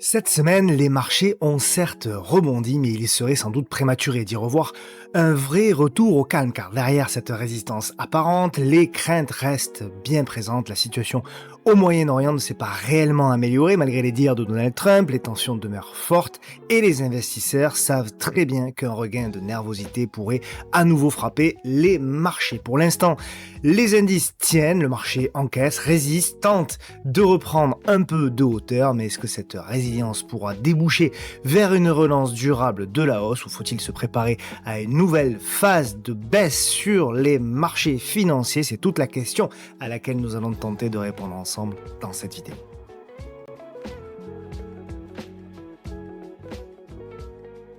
Cette semaine, les marchés ont certes rebondi, mais il serait sans doute prématuré d'y revoir un vrai retour au calme, car derrière cette résistance apparente, les craintes restent bien présentes. La situation au Moyen-Orient ne s'est pas réellement améliorée malgré les dires de Donald Trump, les tensions demeurent fortes et les investisseurs savent très bien qu'un regain de nervosité pourrait à nouveau frapper les marchés. Pour l'instant, les indices tiennent, le marché encaisse, résiste, tente de reprendre un peu de hauteur, mais est-ce que cette résilience pourra déboucher vers une relance durable de la hausse ou faut-il se préparer à une nouvelle phase de baisse sur les marchés financiers? C'est toute la question à laquelle nous allons tenter de répondre ensemble dans cette vidéo.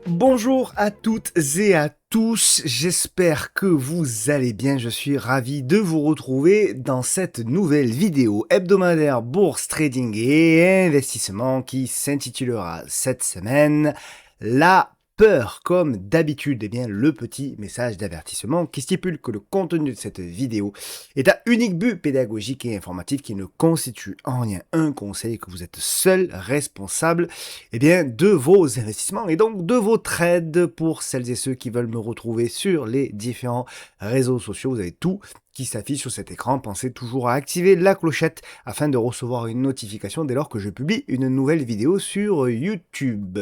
Bonjour à toutes et à tous, j'espère que vous allez bien, je suis ravi de vous retrouver dans cette nouvelle vidéo hebdomadaire bourse, trading et investissement qui s'intitulera cette semaine la peur. Comme d'habitude, eh bien, le petit message d'avertissement qui stipule que le contenu de cette vidéo est à unique but pédagogique et informatif qui ne constitue en rien un conseil, que vous êtes seul responsable eh bien, de vos investissements et donc de vos trades. Pour celles et ceux qui veulent me retrouver sur les différents réseaux sociaux, vous avez tout qui s'affiche sur cet écran. Pensez toujours à activer la clochette afin de recevoir une notification dès lors que je publie une nouvelle vidéo sur YouTube.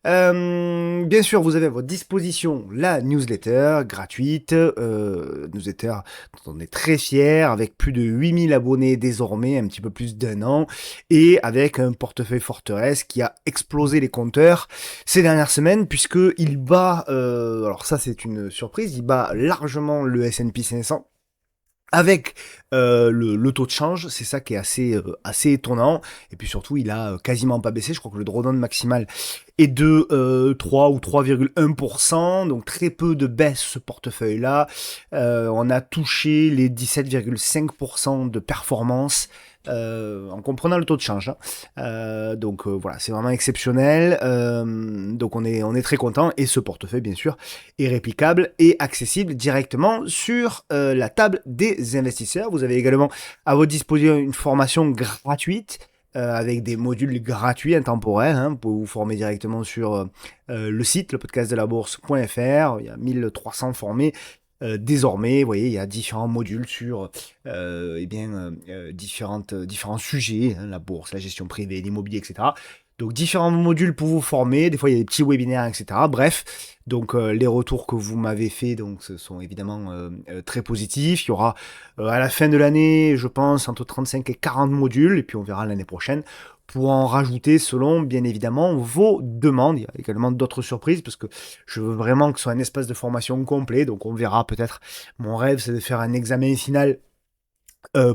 Bien sûr, vous avez à votre disposition la newsletter gratuite, newsletter dont on est très fier, avec plus de 8000 abonnés désormais, un petit peu plus d'un an, et avec un portefeuille forteresse qui a explosé les compteurs ces dernières semaines, puisqu'il bat, alors ça c'est une surprise, il bat largement le S&P 500, avec le taux de change, c'est ça qui est assez étonnant. Et puis surtout, il a quasiment pas baissé. Je crois que le drawdown maximal est de 3 ou 3,1%. Donc très peu de baisse ce portefeuille-là. On a touché les 17,5% de performance en comprenant le taux de change. Donc voilà, c'est vraiment exceptionnel. Donc on est très content. Et ce portefeuille, bien sûr, est réplicable et accessible directement sur la table des investisseurs. Vous avez également à votre disposition une formation gratuite avec des modules gratuits intemporels. Vous pouvez vous former directement sur le site, le podcastdelabourse.fr. Il y a 1300 formés. Désormais, vous voyez, il y a différents modules sur différents sujets, la bourse, la gestion privée, l'immobilier, etc. Donc différents modules pour vous former, des fois il y a des petits webinaires, etc. Bref, donc les retours que vous m'avez fait donc ce sont évidemment très positifs. Il y aura à la fin de l'année, je pense, entre 35 et 40 modules, et puis on verra l'année prochaine pour en rajouter selon bien évidemment vos demandes. Il y a également d'autres surprises parce que je veux vraiment que ce soit un espace de formation complet, donc on verra peut-être. Mon rêve c'est de faire un examen final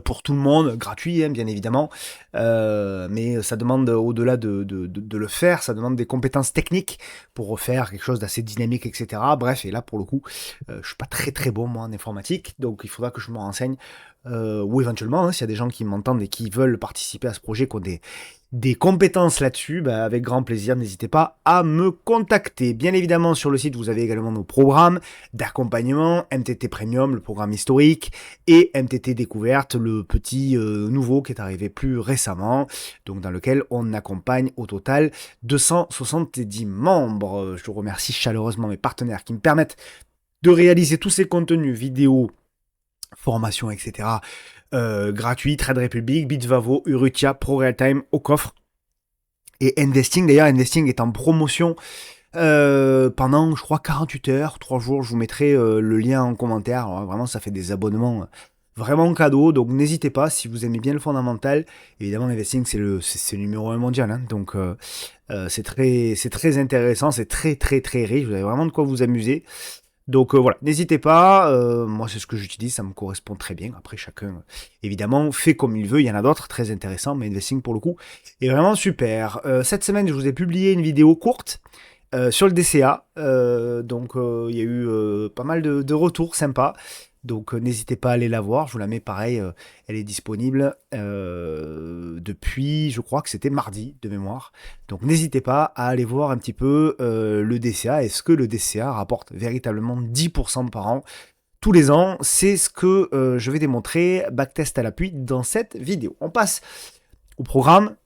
pour tout le monde, gratuit bien évidemment, mais ça demande au-delà de le faire, ça demande des compétences techniques pour refaire quelque chose d'assez dynamique, etc. Bref, et là pour le coup, je suis pas très très bon moi en informatique, donc il faudra que je me renseigne, ou éventuellement, s'il y a des gens qui m'entendent et qui veulent participer à ce projet, qui ont des compétences là-dessus, avec grand plaisir, n'hésitez pas à me contacter. Bien évidemment, sur le site, vous avez également nos programmes d'accompagnement, MTT Premium, le programme historique, et MTT Découverte, le petit nouveau qui est arrivé plus récemment, donc dans lequel on accompagne au total 270 membres. Je remercie chaleureusement mes partenaires qui me permettent de réaliser tous ces contenus vidéo, formation, etc. Gratuit, Trade Republic, Bitvavo, Urutia, ProRealTime au coffre. Et Investing, d'ailleurs, Investing est en promotion pendant, je crois, 48 heures, 3 jours. Je vous mettrai le lien en commentaire. Alors, vraiment, ça fait des abonnements vraiment cadeaux. Donc, n'hésitez pas, si vous aimez bien le fondamental. Évidemment, Investing, c'est le numéro 1 mondial. Donc, c'est très intéressant. C'est très, très, très riche. Vous avez vraiment de quoi vous amuser. Donc voilà, n'hésitez pas, moi c'est ce que j'utilise, ça me correspond très bien. Après chacun, évidemment, fait comme il veut, il y en a d'autres très intéressants, mais Investing pour le coup est vraiment super. Cette semaine, je vous ai publié une vidéo courte sur le DCA, donc il y a eu pas mal de retours sympas. Donc n'hésitez pas à aller la voir, je vous la mets pareil, elle est disponible depuis, je crois que c'était mardi de mémoire. Donc n'hésitez pas à aller voir un petit peu le DCA. Est-ce que le DCA rapporte véritablement 10% par an tous les ans? C'est ce que je vais démontrer, backtest à l'appui, dans cette vidéo. On passe au programme.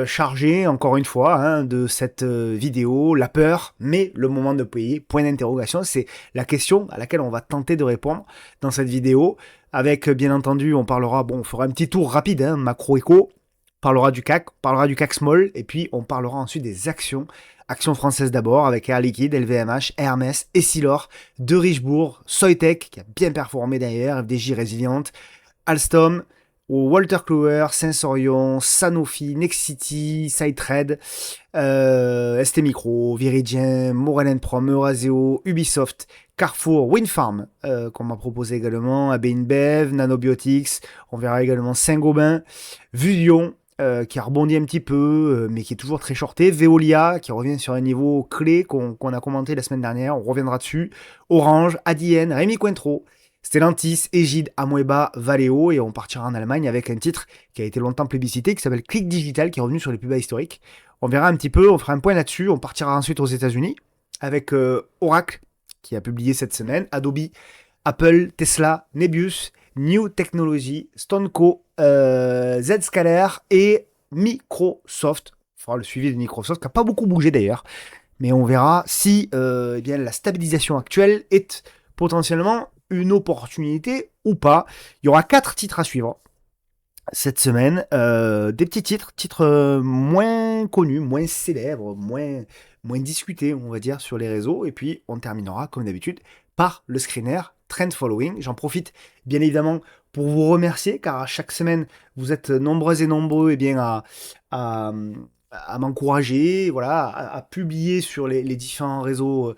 chargé, encore une fois, hein, de cette vidéo, la peur, mais le moment de payer, point d'interrogation, c'est la question à laquelle on va tenter de répondre dans cette vidéo. Avec, bien entendu, on parlera, bon, on fera un petit tour rapide, hein, macro-éco, on parlera du CAC Small, et puis on parlera ensuite des actions. Actions françaises d'abord, avec Air Liquide, LVMH, Hermès, Essilor, De Richebourg, Soitec, qui a bien performé d'ailleurs, FDJ résiliente, Alstom, Walter Clover, Sensorion, Sanofi, Nexity, Sidetrade, ST Micro, Viridien, Morel Prom, Euraseo, Ubisoft, Carrefour, Winfarm, qu'on m'a proposé également, AB InBev, Nanobiotics, on verra également Saint-Gobain, Vusion, qui a rebondi un petit peu, mais qui est toujours très shorté, Veolia, qui revient sur un niveau clé qu'on a commenté la semaine dernière, on reviendra dessus, Orange, ADN, Rémi Cointreau, Stellantis, Egide, Amoeba, Valeo, et on partira en Allemagne avec un titre qui a été longtemps plébiscité, qui s'appelle Click Digital, qui est revenu sur les plus bas historiques. On verra un petit peu, on fera un point là-dessus, on partira ensuite aux États-Unis avec Oracle, qui a publié cette semaine, Adobe, Apple, Tesla, Nebius, New Technology, Stoneco, Zscaler et Microsoft. Il faudra le suivi de Microsoft, qui n'a pas beaucoup bougé d'ailleurs, mais on verra si eh bien, la stabilisation actuelle est potentiellement une opportunité ou pas. Il y aura 4 titres à suivre cette semaine. Des petits titres moins connus, moins célèbres, moins discutés, on va dire, sur les réseaux. Et puis, on terminera, comme d'habitude, par le screener Trend Following. J'en profite, bien évidemment, pour vous remercier, car chaque semaine, vous êtes nombreux et nombreux eh bien, à m'encourager, voilà, à publier sur les différents réseaux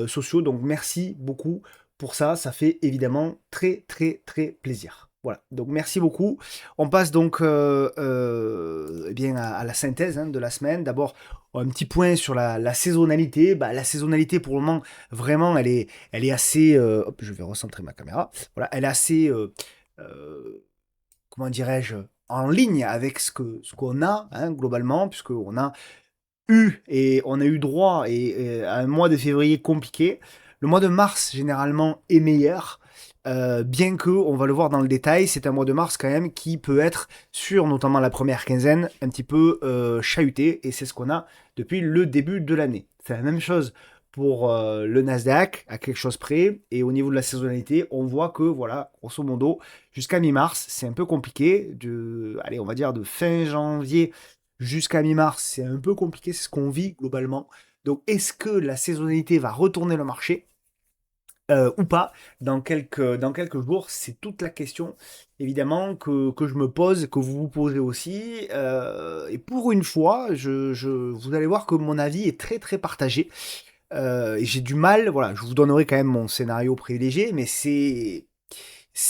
sociaux. Donc, merci beaucoup pour ça. Ça fait évidemment très, très, très plaisir. Voilà, donc merci beaucoup. On passe donc eh bien à la synthèse hein, de la semaine. D'abord, un petit point sur la saisonnalité. Bah, la saisonnalité, pour le moment, vraiment, elle est assez... hop, je vais recentrer ma caméra. Voilà, elle est assez... comment dirais-je, en ligne avec ce qu'on a, hein, globalement, puisqu'on a on a eu droit à un mois de février compliqué. Le mois de mars, généralement, est meilleur. Bien que, on va le voir dans le détail, c'est un mois de mars quand même qui peut être, sur notamment la première quinzaine, un petit peu chahuté, et c'est ce qu'on a depuis le début de l'année. C'est la même chose pour le Nasdaq, à quelque chose près, et au niveau de la saisonnalité, on voit que, voilà, grosso modo, jusqu'à mi-mars, c'est un peu compliqué, allez, on va dire de fin janvier jusqu'à mi-mars, c'est un peu compliqué, c'est ce qu'on vit globalement. Donc, est-ce que la saisonnalité va retourner le marché ou pas dans quelques jours? C'est toute la question, évidemment, que je me pose, que vous vous posez aussi. Et pour une fois, vous allez voir que mon avis est très très partagé. Et j'ai du mal, voilà, je vous donnerai quand même mon scénario privilégié, mais c'est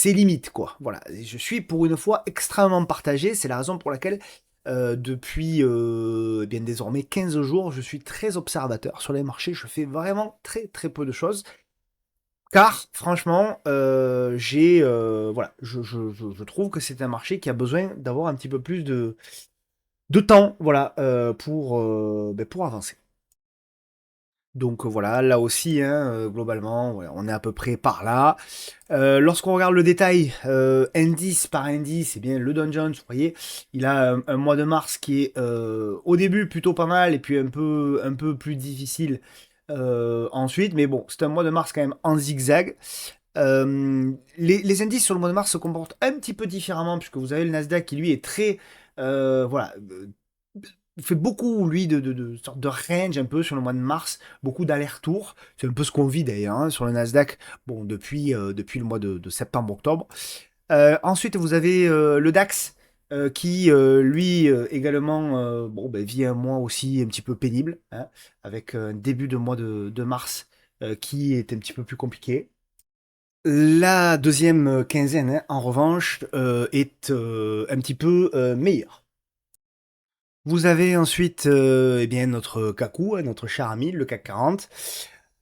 limite, quoi. Voilà, je suis pour une fois extrêmement partagé. C'est la raison pour laquelle, depuis bien désormais 15 jours, je suis très observateur sur les marchés. Je fais vraiment très très peu de choses. Car, franchement, voilà, je trouve que c'est un marché qui a besoin d'avoir un petit peu plus de temps, voilà, pour avancer. Donc voilà, là aussi, hein, globalement, voilà, on est à peu près par là. Lorsqu'on regarde le détail, indice par indice, eh bien, le Dow Jones, vous voyez, il a un mois de mars qui est au début plutôt pas mal et puis un peu plus difficile ensuite. Mais bon, c'est un mois de mars quand même en zigzag. Les indices sur le mois de mars se comportent un petit peu différemment puisque vous avez le Nasdaq qui lui est très... voilà, il fait beaucoup, lui, de sorte de range un peu sur le mois de mars, beaucoup d'allers-retours. C'est un peu ce qu'on vit d'ailleurs hein, sur le Nasdaq, bon, depuis le mois de septembre-octobre. Ensuite, vous avez le DAX qui, lui, également, bon, ben, vit un mois aussi un petit peu pénible, hein, avec un début de mois de mars qui est un petit peu plus compliqué. La deuxième quinzaine, hein, en revanche, est un petit peu meilleure. Vous avez ensuite eh bien, notre CACU, hein, notre cher ami, le CAC 40.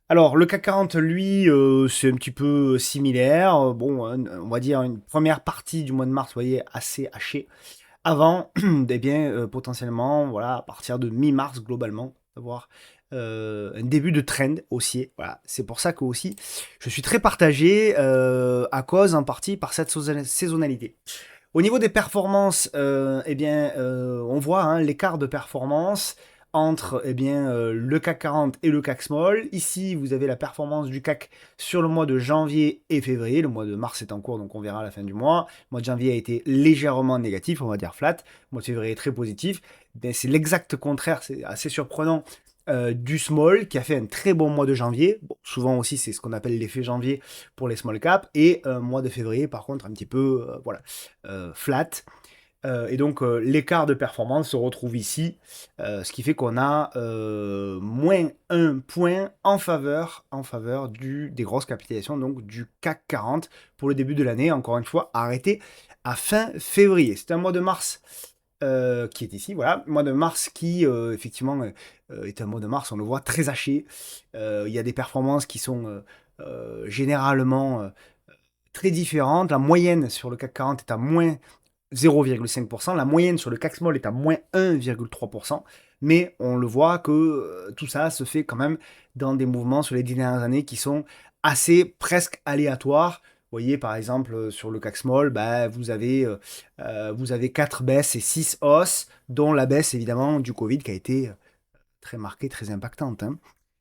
Alors, le CAC 40, lui, c'est un petit peu similaire. Bon, on va dire une première partie du mois de mars, vous voyez, assez hachée. Avant, eh bien, potentiellement, voilà, à partir de mi-mars, globalement, avoir un début de trend haussier. Voilà, c'est pour ça que aussi, je suis très partagé à cause, en partie, par cette saisonnalité. Au niveau des performances, eh bien, on voit hein, l'écart de performance entre eh bien, le CAC 40 et le CAC Small. Ici, vous avez la performance du CAC sur le mois de janvier et février. Le mois de mars est en cours, donc on verra à la fin du mois. Le mois de janvier a été légèrement négatif, on va dire flat. Le mois de février est très positif. Ben, c'est l'exact contraire, c'est assez surprenant. Du small qui a fait un très bon mois de janvier. Bon, souvent aussi, c'est ce qu'on appelle l'effet janvier pour les small caps. Et mois de février, par contre, un petit peu voilà, flat. Et donc l'écart de performance se retrouve ici, ce qui fait qu'on a moins 1 point en faveur des grosses capitalisations, donc du CAC 40 pour le début de l'année, encore une fois, arrêté à fin février. C'est un mois de mars qui est ici, voilà, mois de mars qui effectivement est un mois de mars, on le voit très haché. Il y a des performances qui sont généralement très différentes. La moyenne sur le CAC 40 est à moins 0,5%. La moyenne sur le CAC Small est à moins 1,3%. Mais on le voit que tout ça se fait quand même dans des mouvements sur les 10 dernières années qui sont assez presque aléatoires. Vous voyez, par exemple, sur le CAC Small, bah, vous avez 4 baisses et 6 hausses, dont la baisse évidemment du Covid qui a été très marquée, très impactante. Hein.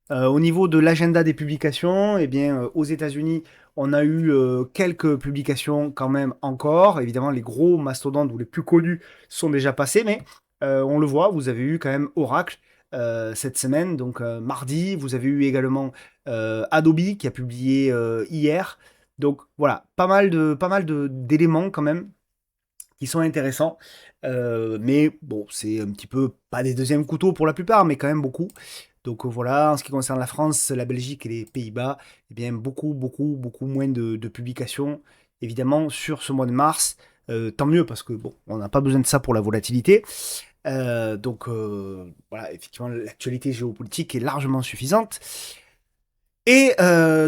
Au niveau de l'agenda des publications, eh bien, aux États-Unis, on a eu quelques publications quand même encore. Évidemment, les gros mastodontes ou les plus connus sont déjà passés, mais on le voit, vous avez eu quand même Oracle cette semaine, donc mardi. Vous avez eu également Adobe qui a publié hier. Donc voilà, d'éléments quand même qui sont intéressants. Mais bon, c'est un petit peu pas des deuxièmes couteaux pour la plupart, mais quand même beaucoup. Donc voilà, en ce qui concerne la France, la Belgique et les Pays-Bas, eh bien beaucoup moins de publications, évidemment, sur ce mois de mars. Tant mieux, parce que bon, on n'a pas besoin de ça pour la volatilité. Donc voilà, effectivement, l'actualité géopolitique est largement suffisante. Et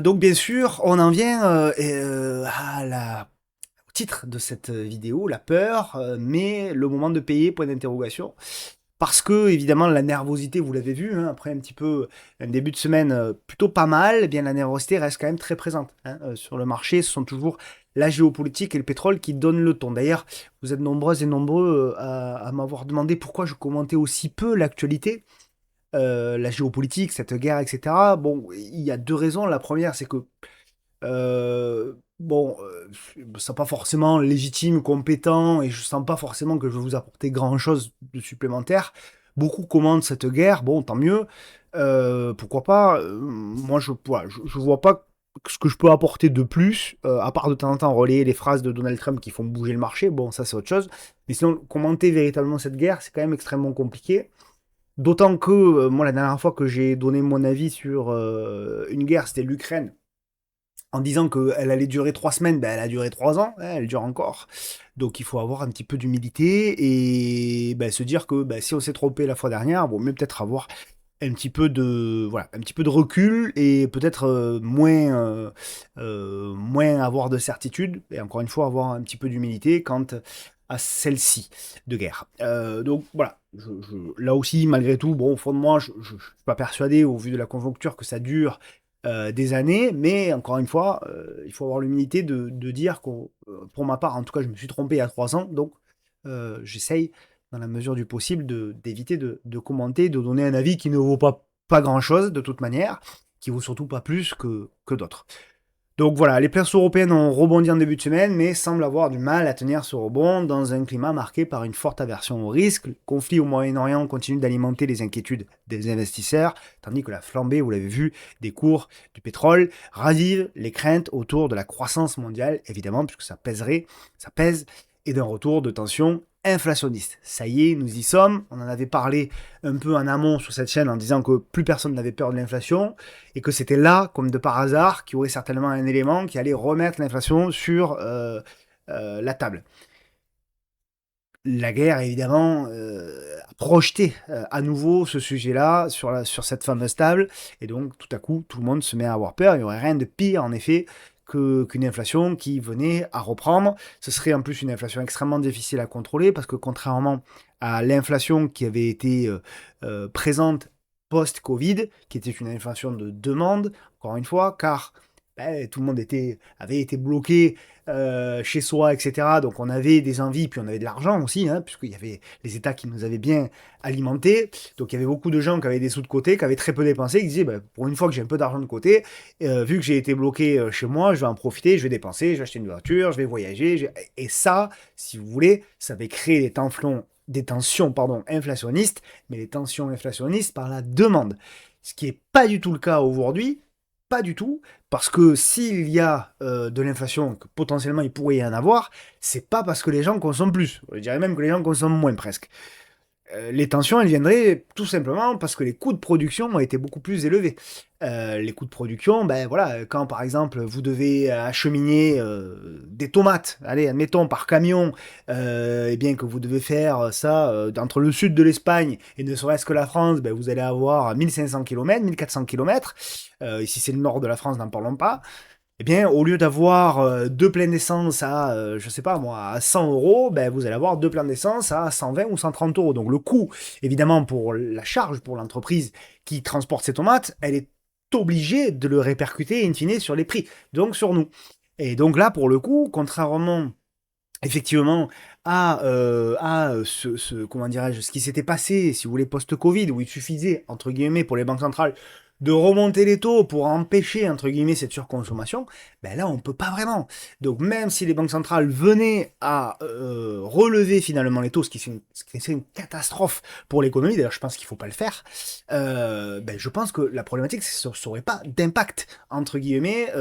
donc bien sûr, on en vient au titre de cette vidéo, la peur, mais le moment de payer, point d'interrogation. Parce que, évidemment, la nervosité, vous l'avez vu, hein, après un petit peu un début de semaine plutôt pas mal, eh bien la nervosité reste quand même très présente. Hein, sur le marché, ce sont toujours la géopolitique et le pétrole qui donnent le ton. D'ailleurs, vous êtes nombreuses et nombreux à m'avoir demandé pourquoi je commentais aussi peu l'actualité, la géopolitique, cette guerre, etc. Bon, il y a deux raisons. La première, c'est que bon, c'est pas forcément légitime, compétent, et je sens pas forcément que je vais vous apporter grand-chose de supplémentaire. Beaucoup commentent cette guerre, bon, tant mieux. Pourquoi pas moi, voilà, je vois pas ce que je peux apporter de plus, à part de temps en temps relayer les phrases de Donald Trump qui font bouger le marché. Bon, ça c'est autre chose. Mais sinon, commenter véritablement cette guerre, c'est quand même extrêmement compliqué. D'autant que, moi, la dernière fois que j'ai donné mon avis sur une guerre, c'était l'Ukraine en disant qu'elle allait durer 3 semaines, ben elle a duré 3 ans, hein, elle dure encore. Donc il faut avoir un petit peu d'humilité et ben, se dire que ben, si on s'est trompé la fois dernière, vaut mieux peut-être avoir un petit peu de voilà, un petit peu de recul et peut-être moins avoir de certitude et encore une fois avoir un petit peu d'humilité quant à celle-ci de guerre. Donc voilà, là aussi malgré tout, bon au fond de moi, je suis pas persuadé au vu de la conjoncture que ça dure des années, mais encore une fois, il faut avoir l'humilité de dire que, pour ma part, en tout cas, je me suis trompé il y a 3 ans, donc j'essaye, dans la mesure du possible, d'éviter de commenter, de donner un avis qui ne vaut pas grand-chose, de toute manière, qui vaut surtout pas plus que d'autres. Donc voilà, les places européennes ont rebondi en début de semaine, mais semblent avoir du mal à tenir ce rebond dans un climat marqué par une forte aversion au risque. Le conflit au Moyen-Orient continue d'alimenter les inquiétudes des investisseurs, tandis que la flambée, vous l'avez vu, des cours du pétrole ravive les craintes autour de la croissance mondiale, évidemment, puisque ça pèse, et d'un retour de tension inflationniste. Ça y est, nous y sommes. On en avait parlé un peu en amont sur cette chaîne en disant que plus personne n'avait peur de l'inflation et que c'était là, comme de par hasard, qu'il y aurait certainement un élément qui allait remettre l'inflation sur la table. La guerre, évidemment, a projeté à nouveau ce sujet-là sur cette fameuse table, et donc tout à coup, tout le monde se met à avoir peur. Il n'y aurait rien de pire, en effet, qu'une inflation qui venait à reprendre. Ce serait en plus une inflation extrêmement difficile à contrôler, parce que contrairement à l'inflation qui avait été présente post-Covid, qui était une inflation de demande, encore une fois, car ben, tout le monde avait été bloqué chez soi, etc. Donc on avait des envies, puis on avait de l'argent aussi, hein, puisqu'il y avait les États qui nous avaient bien alimentés. Donc il y avait beaucoup de gens qui avaient des sous de côté, qui avaient très peu dépensé, qui disaient, ben, pour une fois que j'ai un peu d'argent de côté, vu que j'ai été bloqué chez moi, je vais en profiter, je vais dépenser, je vais acheter une voiture, je vais voyager. Et ça, si vous voulez, ça avait créé des tensions pardon, inflationnistes, mais les tensions inflationnistes par la demande. Ce qui n'est pas du tout le cas aujourd'hui, pas du tout, parce que s'il y a de l'inflation, que potentiellement il pourrait y en avoir, c'est pas parce que les gens consomment plus. Je dirais même que les gens consomment moins presque. Les tensions, elles viendraient tout simplement parce que les coûts de production ont été beaucoup plus élevés. Les coûts de production, ben voilà, quand par exemple vous devez acheminer des tomates, allez, admettons par camion, et bien que vous devez faire ça entre le sud de l'Espagne et ne serait-ce que la France, ben vous allez avoir 1500 km, 1400 km. Ici c'est le nord de la France, n'en parlons pas. Eh bien, au lieu d'avoir deux pleins d'essence à, je sais pas moi, à 100 euros, ben, vous allez avoir deux pleins d'essence à 120 ou 130 euros. Donc le coût, évidemment, pour la charge, pour l'entreprise qui transporte ces tomates, elle est obligée de le répercuter in fine sur les prix, donc sur nous. Et donc là, pour le coup, contrairement effectivement comment dirais-je, ce qui s'était passé, si vous voulez, post-Covid, où il suffisait, entre guillemets, pour les banques centrales, de remonter les taux pour empêcher, entre guillemets, cette surconsommation, ben là, on ne peut pas vraiment. Donc, même si les banques centrales venaient à relever finalement les taux, ce qui serait une catastrophe pour l'économie, d'ailleurs, je pense qu'il ne faut pas le faire, ben, je pense que la problématique, c'est que ça n'aurait pas d'impact, entre guillemets,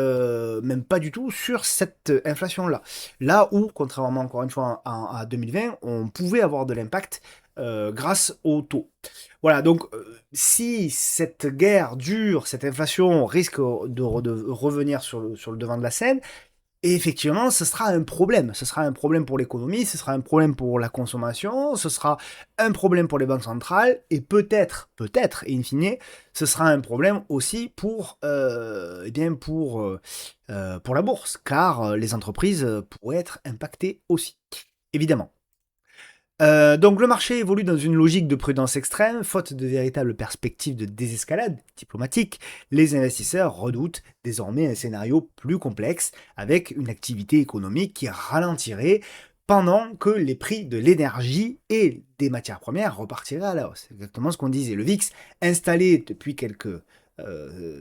même pas du tout, sur cette inflation-là. Là où, contrairement encore une fois à 2020, on pouvait avoir de l'impact grâce au taux. Voilà, donc si cette guerre dure, cette inflation risque de revenir sur le devant de la scène, et effectivement, ce sera un problème. Ce sera un problème pour l'économie, ce sera un problème pour la consommation, ce sera un problème pour les banques centrales, et peut-être, et in fine, ce sera un problème aussi pour la bourse, car les entreprises pourraient être impactées aussi, évidemment. Donc le marché évolue dans une logique de prudence extrême, faute de véritables perspectives de désescalade diplomatique. Les investisseurs redoutent désormais un scénario plus complexe, avec une activité économique qui ralentirait pendant que les prix de l'énergie et des matières premières repartiraient à la hausse. C'est exactement ce qu'on disait. Le VIX, installé depuis quelques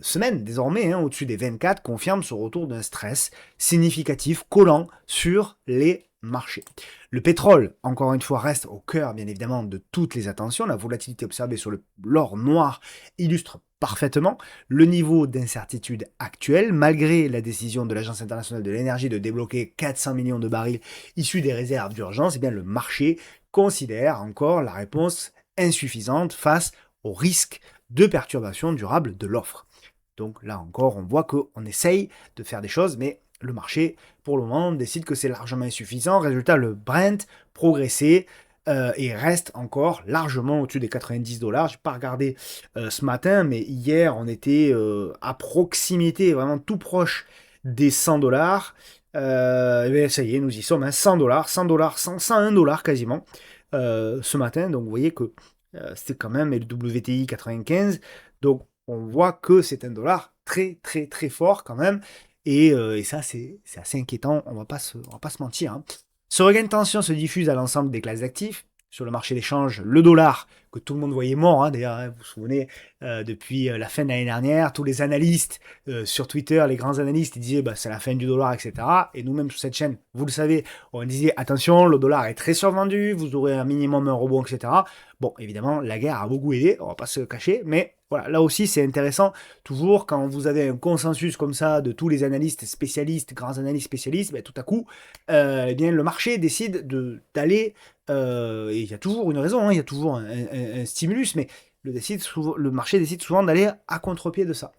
semaines désormais, au-dessus des 24, confirme ce retour d'un stress significatif collant sur les marché. Le pétrole, encore une fois, reste au cœur, bien évidemment, de toutes les attentions. La volatilité observée sur l'or noir illustre parfaitement le niveau d'incertitude actuel, malgré la décision de l'Agence internationale de l'énergie de débloquer 400 millions de barils issus des réserves d'urgence. Eh bien, le marché considère encore la réponse insuffisante face au risque de perturbation durable de l'offre. Donc là encore, on voit qu'on essaye de faire des choses, mais le marché, pour le moment, décide que c'est largement insuffisant. Résultat, le Brent progressait et reste encore largement au-dessus des 90 dollars. Je n'ai pas regardé ce matin, mais hier, on était à proximité, vraiment tout proche des 100 dollars. Et ça y est, nous y sommes, 100 dollars, 100 dollars, 101 dollars quasiment ce matin. Donc vous voyez que c'était quand même, et le WTI 95. Donc on voit que c'est un dollar très très très fort quand même. Et ça, c'est assez inquiétant, on va pas se mentir, hein. Ce regain de tension se diffuse à l'ensemble des classes d'actifs. Sur le marché d'échange, le dollar, que tout le monde voyait mort, hein, d'ailleurs, hein, vous vous souvenez, depuis la fin de l'année dernière, tous les analystes sur Twitter, les grands analystes, ils disaient bah, c'est la fin du dollar, etc. Et nous-mêmes sur cette chaîne, vous le savez, on disait attention, le dollar est très survendu, vous aurez un minimum un rebond, etc. Bon, évidemment, la guerre a beaucoup aidé, on va pas se cacher, mais voilà, là aussi c'est intéressant, toujours quand vous avez un consensus comme ça de tous les analystes spécialistes, grands analystes spécialistes, ben, tout à coup, eh bien, le marché décide d'aller, et il y a toujours une raison, hein, il y a toujours un stimulus, mais le marché décide souvent d'aller à contre-pied de ça.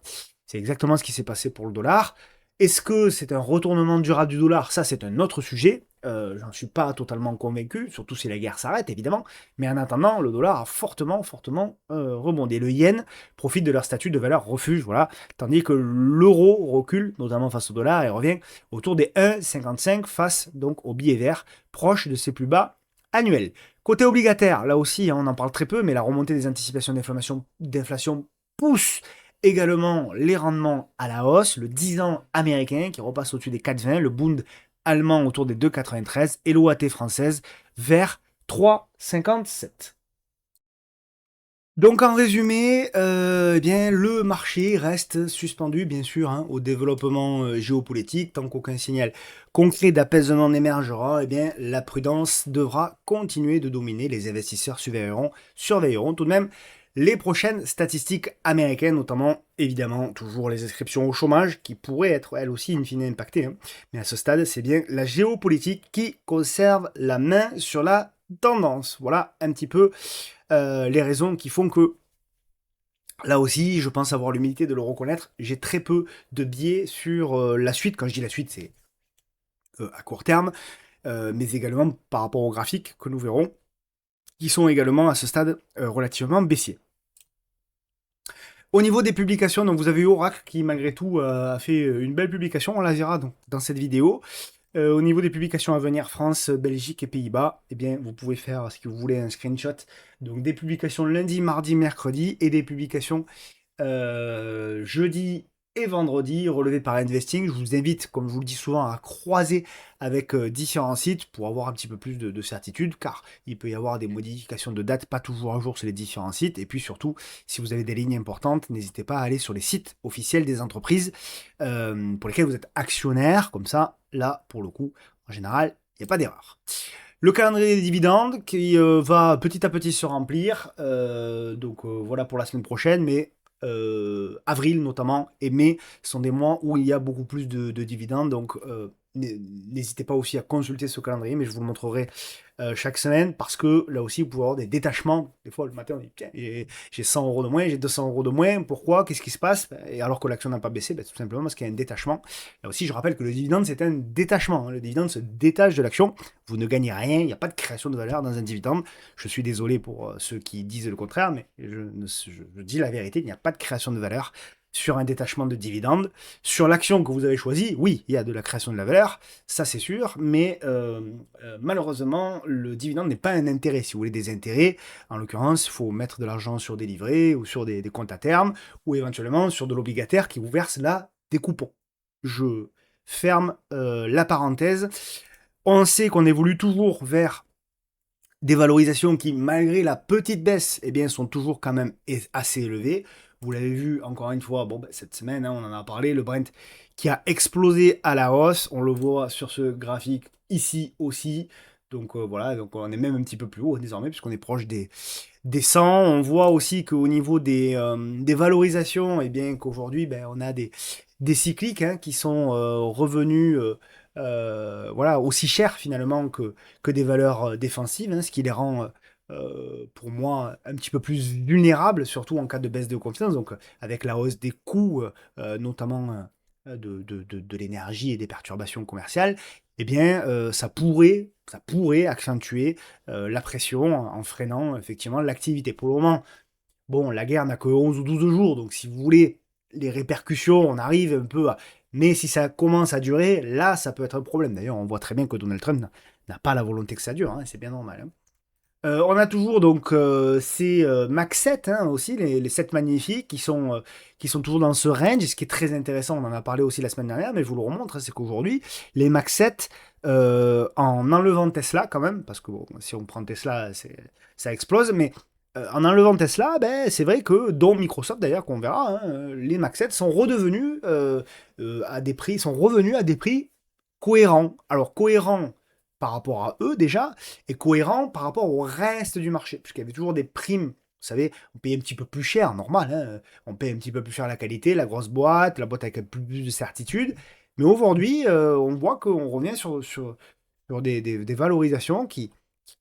C'est exactement ce qui s'est passé pour le dollar. Est-ce que c'est un retournement durable du dollar? Ça, c'est un autre sujet. J'en suis pas totalement convaincu, surtout si la guerre s'arrête, évidemment. Mais en attendant, le dollar a fortement rebondi. Le yen profite de leur statut de valeur refuge, voilà. Tandis que l'euro recule, notamment face au dollar, et revient autour des 1,55 face donc au billet vert, proche de ses plus bas annuels. Côté obligataire, là aussi, hein, on en parle très peu, mais la remontée des anticipations d'inflation pousse Également, les rendements à la hausse, le 10 ans américain qui repasse au-dessus des 4,20, le Bund allemand autour des 2,93 et l'OAT française vers 3,57. Donc en résumé, eh bien, le marché reste suspendu, bien sûr, hein, au développement géopolitique. Tant qu'aucun signal concret d'apaisement n'émergera, eh bien, la prudence devra continuer de dominer. Les investisseurs surveilleront tout de même les prochaines statistiques américaines, notamment, évidemment, toujours les inscriptions au chômage, qui pourraient être, elles aussi, in fine, impactées, hein. Mais à ce stade, c'est bien la géopolitique qui conserve la main sur la tendance. Voilà un petit peu les raisons qui font que, là aussi, je pense avoir l'humilité de le reconnaître, j'ai très peu de biais sur la suite. Quand je dis la suite, c'est à court terme, mais également par rapport aux graphiques que nous verrons, qui sont également à ce stade relativement baissiers. Au niveau des publications, donc vous avez eu Oracle qui malgré tout a fait une belle publication, on la verra donc dans cette vidéo. Au niveau des publications à venir, France, Belgique et Pays-Bas, eh bien, vous pouvez faire, si vous voulez, un screenshot. Donc, des publications lundi, mardi, mercredi et des publications jeudi et vendredi relevées par Investing. Je vous invite, comme je vous le dis souvent, à croiser avec différents sites pour avoir un petit peu plus de certitude, car il peut y avoir des modifications de date pas toujours à jour sur les différents sites. Et puis surtout, si vous avez des lignes importantes, n'hésitez pas à aller sur les sites officiels des entreprises pour lesquelles vous êtes actionnaire. Comme ça, là, pour le coup, en général, il n'y a pas d'erreur. Le calendrier des dividendes qui va petit à petit se remplir. Donc voilà pour la semaine prochaine, mais avril notamment et mai sont des mois où il y a beaucoup plus de dividendes. Donc n'hésitez pas aussi à consulter ce calendrier, mais je vous le montrerai chaque semaine parce que là aussi vous pouvez avoir des détachements. Des fois le matin on dit tiens, j'ai 100 euros de moins, j'ai 200 euros de moins, pourquoi, qu'est-ce qui se passe? Et alors que l'action n'a pas baissé, tout simplement parce qu'il y a un détachement. Là aussi je rappelle que le dividende c'est un détachement, hein. Le dividende se détache de l'action, vous ne gagnez rien, il n'y a pas de création de valeur dans un dividende. Je suis désolé pour ceux qui disent le contraire, mais je dis la vérité, il n'y a pas de création de valeur sur un détachement de dividendes. Sur l'action que vous avez choisie, oui, il y a de la création de la valeur, ça c'est sûr, mais malheureusement, le dividende n'est pas un intérêt. Si vous voulez des intérêts, en l'occurrence, il faut mettre de l'argent sur des livrets ou sur des comptes à terme, ou éventuellement sur de l'obligataire qui vous verse là des coupons. Je ferme la parenthèse. On sait qu'on évolue toujours vers des valorisations qui, malgré la petite baisse, eh bien, sont toujours quand même assez élevées. Vous l'avez vu encore une fois, bon, cette semaine, hein, on en a parlé, le Brent qui a explosé à la hausse. On le voit sur ce graphique ici aussi. Donc voilà, donc on est même un petit peu plus haut désormais puisqu'on est proche des 100. On voit aussi qu'au niveau des valorisations, eh bien qu'aujourd'hui, on a des cycliques hein, qui sont revenus voilà, aussi chers finalement que des valeurs défensives, hein, ce qui les rend pour moi un petit peu plus vulnérables, surtout en cas de baisse de confiance. Donc avec la hausse des coûts, notamment de l'énergie et des perturbations commerciales, eh bien ça pourrait accentuer la pression en freinant effectivement l'activité. Pour le moment, bon, la guerre n'a que 11 ou 12 jours, donc si vous voulez, les répercussions, on arrive un peu à... Mais si ça commence à durer, là, ça peut être un problème. D'ailleurs, on voit très bien que Donald Trump n'a pas la volonté que ça dure, hein, c'est bien normal, hein. On a toujours donc ces Mac 7 hein, aussi, les 7 magnifiques qui sont toujours dans ce range. Et ce qui est très intéressant, on en a parlé aussi la semaine dernière, mais je vous le remontre, hein, c'est qu'aujourd'hui, les Mac 7, en enlevant Tesla quand même, parce que bon, si on prend Tesla, ça explose, mais en enlevant Tesla, c'est vrai que, dont Microsoft d'ailleurs, qu'on verra, hein, les Mac 7 sont redevenus à des prix, sont revenus à des prix cohérents. Alors cohérents par rapport à eux déjà, et cohérent par rapport au reste du marché, puisqu'il y avait toujours des primes. Vous savez, on payait un petit peu plus cher, normal, hein, on paye un petit peu plus cher la qualité, la grosse boîte, la boîte avec un peu plus de certitude. Mais aujourd'hui, on voit qu'on revient sur des valorisations qui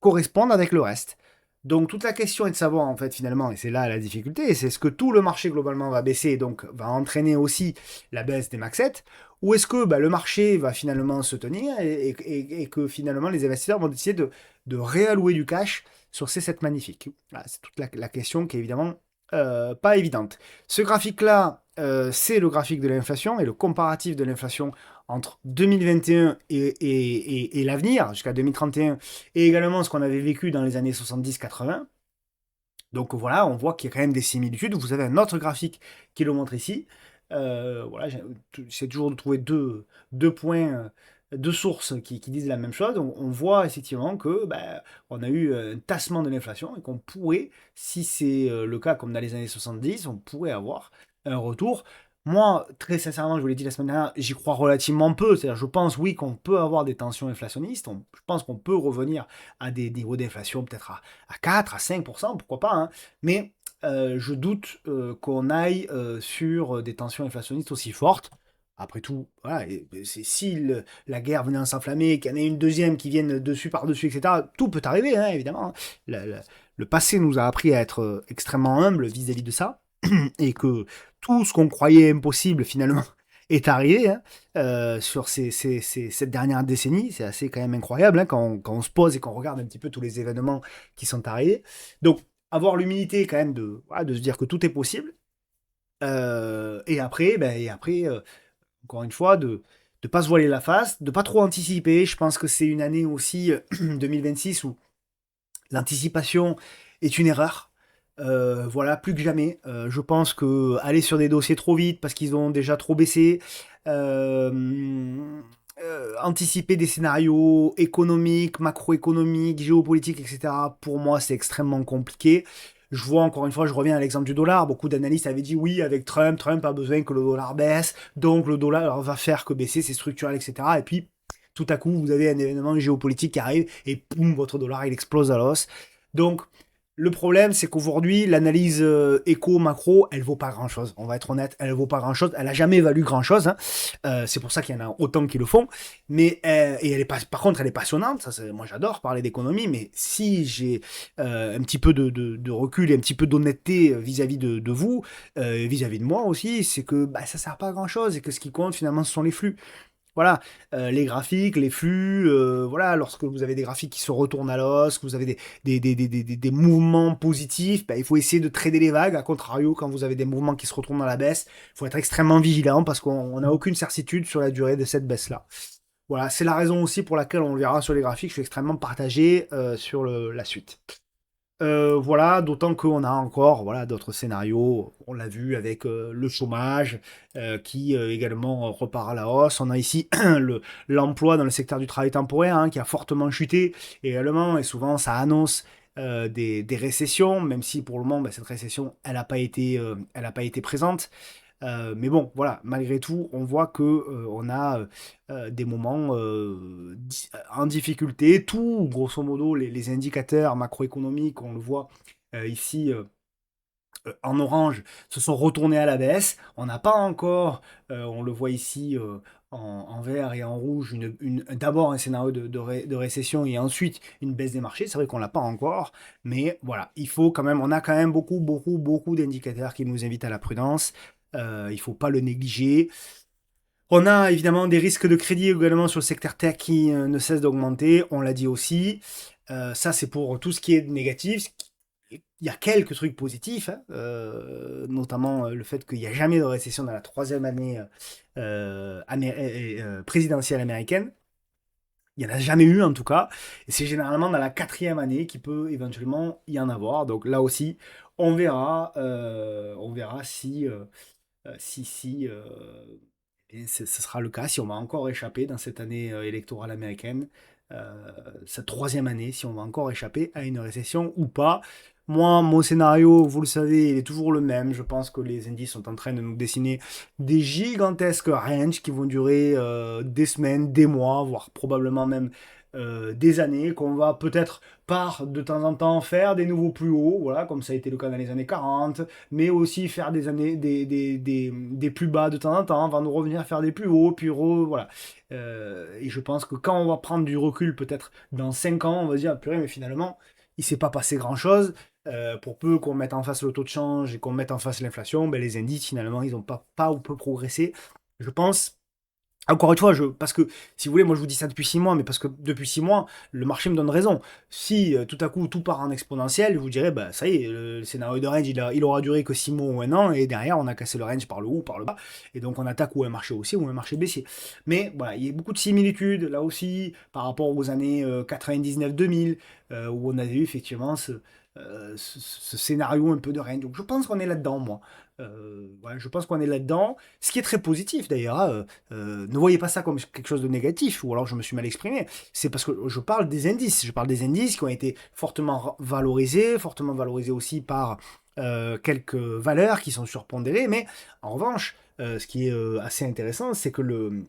correspondent avec le reste. Donc toute la question est de savoir en fait finalement, et c'est là la difficulté, c'est est-ce que tout le marché globalement va baisser et donc va entraîner aussi la baisse des Max 7, ou est-ce que le marché va finalement se tenir et que finalement les investisseurs vont décider de réallouer du cash sur ces 7 magnifiques. Voilà, c'est toute la question qui est évidemment pas évidente. Ce graphique-là, c'est le graphique de l'inflation et le comparatif de l'inflation entre 2021 et l'avenir, jusqu'à 2031, et également ce qu'on avait vécu dans les années 70-80. Donc voilà, on voit qu'il y a quand même des similitudes. Vous avez un autre graphique qui le montre ici. Voilà, j'essaie toujours de trouver deux points, deux sources qui disent la même chose. On voit effectivement que ben, on a eu un tassement de l'inflation et qu'on pourrait, si c'est le cas comme dans les années 70, on pourrait avoir un retour. Moi, très sincèrement, je vous l'ai dit la semaine dernière, j'y crois relativement peu. C'est-à-dire, je pense, oui, qu'on peut avoir des tensions inflationnistes. Je pense qu'on peut revenir à des niveaux d'inflation peut-être à 4, à 5%, pourquoi pas, hein. Mais je doute qu'on aille sur des tensions inflationnistes aussi fortes. Après tout, voilà, si la guerre venait à s'enflammer, qu'il y en ait une deuxième qui vienne dessus par-dessus, etc., tout peut arriver, hein, évidemment. Le passé nous a appris à être extrêmement humble vis-à-vis de ça, et que tout ce qu'on croyait impossible, finalement, est arrivé, hein, sur cette dernière décennie. C'est assez quand même incroyable, hein, quand on se pose et qu'on regarde un petit peu tous les événements qui sont arrivés. Donc, avoir l'humilité quand même voilà, de se dire que tout est possible. Et après, encore une fois, de ne pas se voiler la face, de pas trop anticiper. Je pense que c'est une année aussi, 2026, où l'anticipation est une erreur. Voilà, plus que jamais. Je pense que aller sur des dossiers trop vite parce qu'ils ont déjà trop baissé, anticiper des scénarios économiques, macroéconomiques, géopolitiques, etc., pour moi, c'est extrêmement compliqué. Je vois encore une fois, je reviens à l'exemple du dollar. Beaucoup d'analystes avaient dit oui, avec Trump a besoin que le dollar baisse, donc le dollar va faire que baisser, c'est structurel, etc. Et puis, tout à coup, vous avez un événement géopolitique qui arrive et poum, votre dollar, il explose à l'os. Donc, le problème, c'est qu'aujourd'hui, l'analyse éco-macro, elle vaut pas grand-chose. On va être honnête, elle vaut pas grand-chose. Elle a jamais valu grand-chose, hein. C'est pour ça qu'il y en a autant qui le font. Mais et elle est pas, par contre, elle est passionnante. Ça, moi, j'adore parler d'économie. Mais si j'ai un petit peu de recul et un petit peu d'honnêteté vis-à-vis de vous, vis-à-vis de moi aussi, c'est que bah, ça sert pas à grand-chose et que ce qui compte finalement, ce sont les flux. Voilà, les graphiques, les flux, voilà, lorsque vous avez des graphiques qui se retournent à l'os, que vous avez des mouvements positifs, bah, il faut essayer de trader les vagues. À contrario, quand vous avez des mouvements qui se retournent à la baisse, il faut être extrêmement vigilant parce qu'on n'a aucune certitude sur la durée de cette baisse-là. Voilà, c'est la raison aussi pour laquelle on le verra sur les graphiques. Je suis extrêmement partagé sur la suite. Voilà, d'autant qu'on a encore voilà, d'autres scénarios. On l'a vu avec le chômage qui également repart à la hausse. On a ici l'emploi dans le secteur du travail temporaire qui a fortement chuté également. Et souvent, ça annonce des récessions, même si pour le moment, bah, cette récession, elle a pas été présente. Mais bon, voilà, malgré tout, on voit que on a des moments en difficulté. Tout, grosso modo, les indicateurs macroéconomiques, on le voit ici en orange, se sont retournés à la baisse. On n'a pas encore, on le voit ici en vert et en rouge, d'abord un scénario de récession et ensuite une baisse des marchés. C'est vrai qu'on l'a pas encore, mais voilà, il faut quand même, on a quand même beaucoup, beaucoup, beaucoup d'indicateurs qui nous invitent à la prudence. Il faut pas le négliger. On a évidemment des risques de crédit également sur le secteur tech qui ne cessent d'augmenter, on l'a dit aussi. Ça, c'est pour tout ce qui est négatif. Il y a quelques trucs positifs, hein, notamment le fait qu'il n'y a jamais de récession dans la troisième année présidentielle américaine. Il n'y en a jamais eu en tout cas. Et c'est généralement dans la quatrième année qu'il peut éventuellement y en avoir. Donc là aussi, on verra si et ce sera le cas, si on va encore échapper dans cette année électorale américaine, cette troisième année, si on va encore échapper à une récession ou pas. Moi, mon scénario, vous le savez, il est toujours le même. Je pense que les indices sont en train de nous dessiner des gigantesques ranges qui vont durer des semaines, des mois, voire probablement même des années, qu'on va peut-être par de temps en temps faire des nouveaux plus hauts, voilà, comme ça a été le cas dans les années 40, mais aussi faire des années des plus bas de temps en temps, va nous revenir faire des plus hauts, puis voilà. Et je pense que quand on va prendre du recul, peut-être dans 5 ans, on va se dire, purée, mais finalement, il s'est pas passé grand-chose. Pour peu qu'on mette en face le taux de change et qu'on mette en face l'inflation, ben les indices, finalement, ils n'ont pas ou peu progressé. Je pense encore une fois, parce que, si vous voulez, moi je vous dis ça depuis 6 mois, mais parce que depuis 6 mois, le marché me donne raison. Si tout à coup tout part en exponentiel, je vous dirais, bah ça y est, le scénario de range, il aura duré que 6 mois ou un an, et derrière on a cassé le range par le haut ou par le bas, et donc on attaque ou un marché haussier ou un marché baissier. Mais voilà, il y a beaucoup de similitudes là aussi par rapport aux années 99-2000, où on avait eu effectivement ce scénario un peu de range. Donc je pense qu'on est là-dedans, moi. Ouais, je pense qu'on est là-dedans. Ce qui est très positif d'ailleurs, hein. Ne voyez pas ça comme quelque chose de négatif, ou alors je me suis mal exprimé. C'est parce que je parle des indices. Je parle des indices qui ont été fortement valorisés aussi par quelques valeurs qui sont surpondérées. Mais en revanche, ce qui est assez intéressant, c'est que le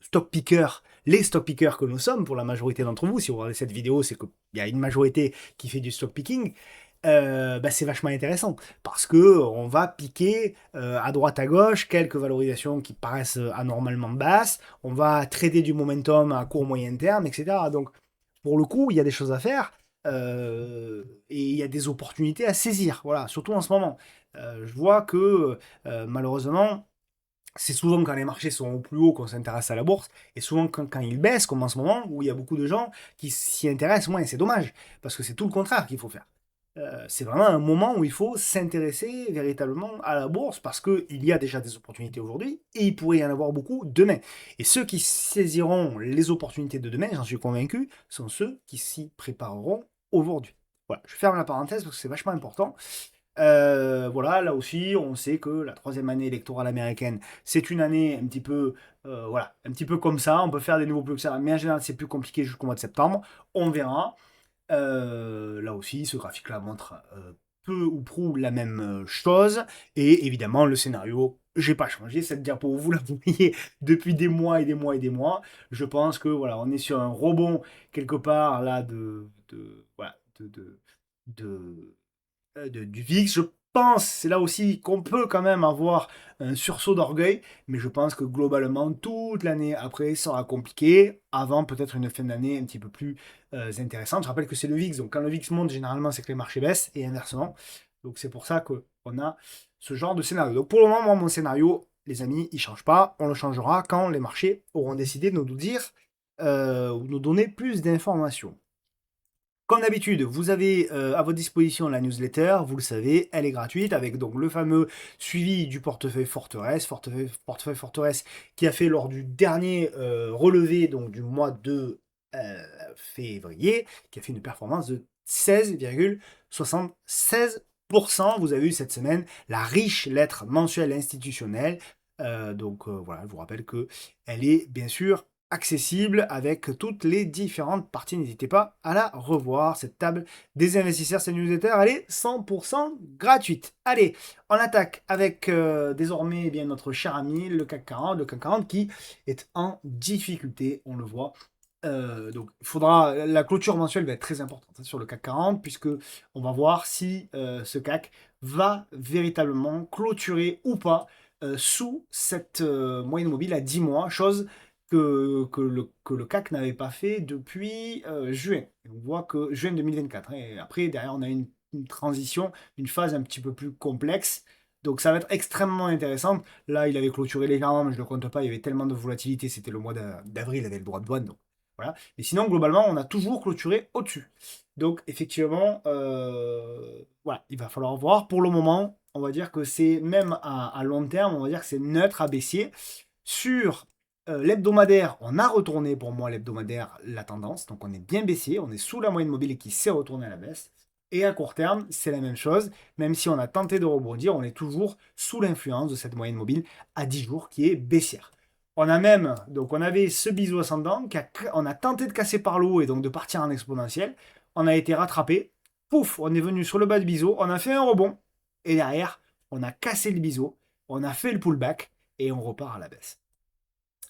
stock picker, les stock pickers que nous sommes, pour la majorité d'entre vous, si vous regardez cette vidéo, c'est qu'il y a une majorité qui fait du stock picking. Bah, c'est vachement intéressant parce que on va piquer à droite à gauche quelques valorisations qui paraissent anormalement basses, on va trader du momentum à court moyen terme, etc. Donc pour le coup, il y a des choses à faire et il y a des opportunités à saisir, voilà, surtout en ce moment. Je vois que malheureusement, c'est souvent quand les marchés sont au plus haut qu'on s'intéresse à la bourse, et souvent quand ils baissent, comme en ce moment, où il y a beaucoup de gens qui s'y intéressent moins, et c'est dommage, parce que c'est tout le contraire qu'il faut faire. C'est vraiment un moment où il faut s'intéresser véritablement à la bourse, parce qu'il y a déjà des opportunités aujourd'hui, et il pourrait y en avoir beaucoup demain. Et ceux qui saisiront les opportunités de demain, j'en suis convaincu, sont ceux qui s'y prépareront aujourd'hui. Voilà, je ferme la parenthèse parce que c'est vachement important. Voilà, là aussi, on sait que la troisième année électorale américaine, c'est une année un petit peu, voilà, un petit peu comme ça. On peut faire des nouveaux plus que ça, mais en général, c'est plus compliqué jusqu'au mois de septembre. On verra. Là aussi, ce graphique-là montre peu ou prou la même chose. Et évidemment, le scénario, j'ai pas changé. Cette diapo, vous la voyez depuis des mois et des mois et des mois. Je pense que voilà, on est sur un rebond quelque part là voilà, de du VIX. Je pense, c'est là aussi qu'on peut quand même avoir un sursaut d'orgueil, mais je pense que globalement, toute l'année après sera compliquée, avant peut-être une fin d'année un petit peu plus intéressante. Je rappelle que c'est le VIX, donc quand le VIX monte, généralement, c'est que les marchés baissent, et inversement. Donc c'est pour ça qu'on a ce genre de scénario. Donc pour le moment, moi, mon scénario, les amis, il ne change pas. On le changera quand les marchés auront décidé de nous dire ou nous donner plus d'informations. Comme d'habitude, vous avez à votre disposition la newsletter, vous le savez, elle est gratuite avec donc le fameux suivi du portefeuille portefeuille Forteresse qui a fait lors du dernier relevé donc du mois de février, qui a fait une performance de 16,76%. Vous avez eu cette semaine la riche lettre mensuelle institutionnelle. Voilà, je vous rappelle que elle est bien sûr accessible avec toutes les différentes parties. N'hésitez pas à la revoir, cette table des investisseurs, cette newsletter, elle est 100% gratuite. Allez, on attaque avec désormais eh bien, notre cher ami, le CAC 40, qui est en difficulté, on le voit. Donc, il faudra, la clôture mensuelle va être très importante hein, sur le CAC 40, puisque on va voir si ce CAC va véritablement clôturer ou pas sous cette moyenne mobile à 10 mois, chose que le CAC n'avait pas fait depuis juin. Et on voit que juin 2024. Hein, et après, derrière, on a une transition, une phase un petit peu plus complexe. Donc ça va être extrêmement intéressant. Là, il avait clôturé légèrement, mais je ne le compte pas. Il y avait tellement de volatilité. C'était le mois d'avril, il avait le droit de douane. Donc voilà. Mais sinon, globalement, on a toujours clôturé au-dessus. Donc effectivement, voilà, il va falloir voir. Pour le moment, on va dire que c'est même à long terme, on va dire que c'est neutre à baissier. Sur l'hebdomadaire, on a retourné pour moi l'hebdomadaire la tendance, donc on est bien baissier, on est sous la moyenne mobile qui s'est retournée à la baisse. Et à court terme, c'est la même chose, même si on a tenté de rebondir, on est toujours sous l'influence de cette moyenne mobile à 10 jours qui est baissière. On a même, donc on avait ce biseau ascendant, on a tenté de casser par le haut et donc de partir en exponentiel, on a été rattrapé, pouf, on est venu sur le bas de biseau, on a fait un rebond, et derrière, on a cassé le biseau, on a fait le pullback, et on repart à la baisse.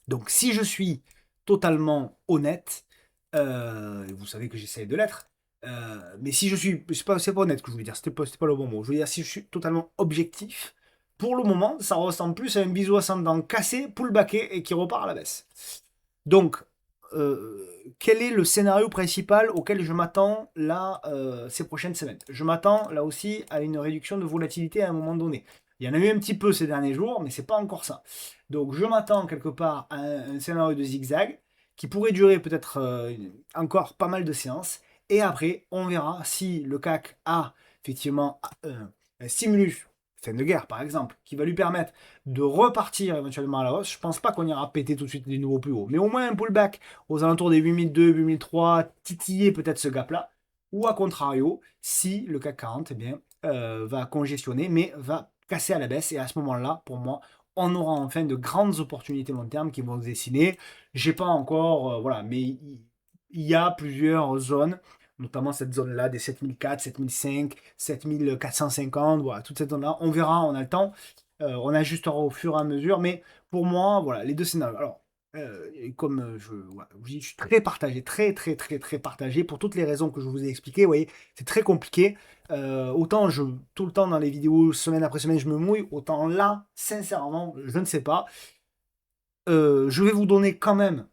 Donc si je suis totalement honnête, vous savez que j'essaye de l'être, mais si je suis, c'est pas honnête que je voulais dire, c'était pas le bon mot, je veux dire si je suis totalement objectif, pour le moment, ça ressemble plus à un biseau ascendant cassé, pullbacké et qui repart à la baisse. Donc, quel est le scénario principal auquel je m'attends là ces prochaines semaines? Je m'attends là aussi à une réduction de volatilité à un moment donné. Il y en a eu un petit peu ces derniers jours, mais c'est pas encore ça. Donc je m'attends quelque part à un scénario de zigzag qui pourrait durer peut-être encore pas mal de séances. Et après, on verra si le CAC a effectivement un stimulus, fin de guerre par exemple, qui va lui permettre de repartir éventuellement à la hausse. Je pense pas qu'on ira péter tout de suite des nouveaux plus hauts, mais au moins un pullback aux alentours des 8002, 8003, titiller peut-être ce gap-là. ou à contrario, si le CAC 40 eh bien, va congestionner, mais va casser à la baisse. Et à ce moment-là, pour moi, on aura enfin de grandes opportunités long terme qui vont se dessiner. J'ai pas encore, voilà, mais il y a plusieurs zones, notamment cette zone-là des 7004, 7005, 7450, voilà, toute cette zone-là. On verra, on a le temps, on ajustera au fur et à mesure, mais pour moi, voilà, les deux scénarios. Alors, et comme voilà, je vous dis, je suis très partagé, très, très, très, très partagé pour toutes les raisons que je vous ai expliquées. Vous voyez, c'est très compliqué. Autant tout le temps dans les vidéos, semaine après semaine, je me mouille, autant là, sincèrement, je ne sais pas. Je vais vous donner quand même,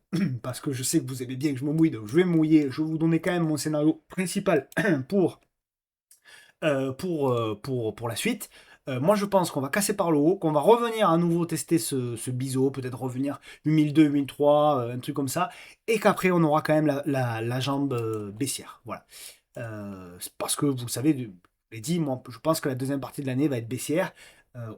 parce que je sais que vous aimez bien que je me mouille, donc je vais me mouiller. Je vais vous donner quand même mon scénario principal pour pour la suite. Moi, je pense qu'on va casser par le haut, qu'on va revenir à nouveau tester ce biseau, peut-être revenir 8002, 8003, un truc comme ça, et qu'après, on aura quand même la jambe baissière. Voilà. Parce que vous savez, je l'ai dit, moi, je pense que la deuxième partie de l'année va être baissière.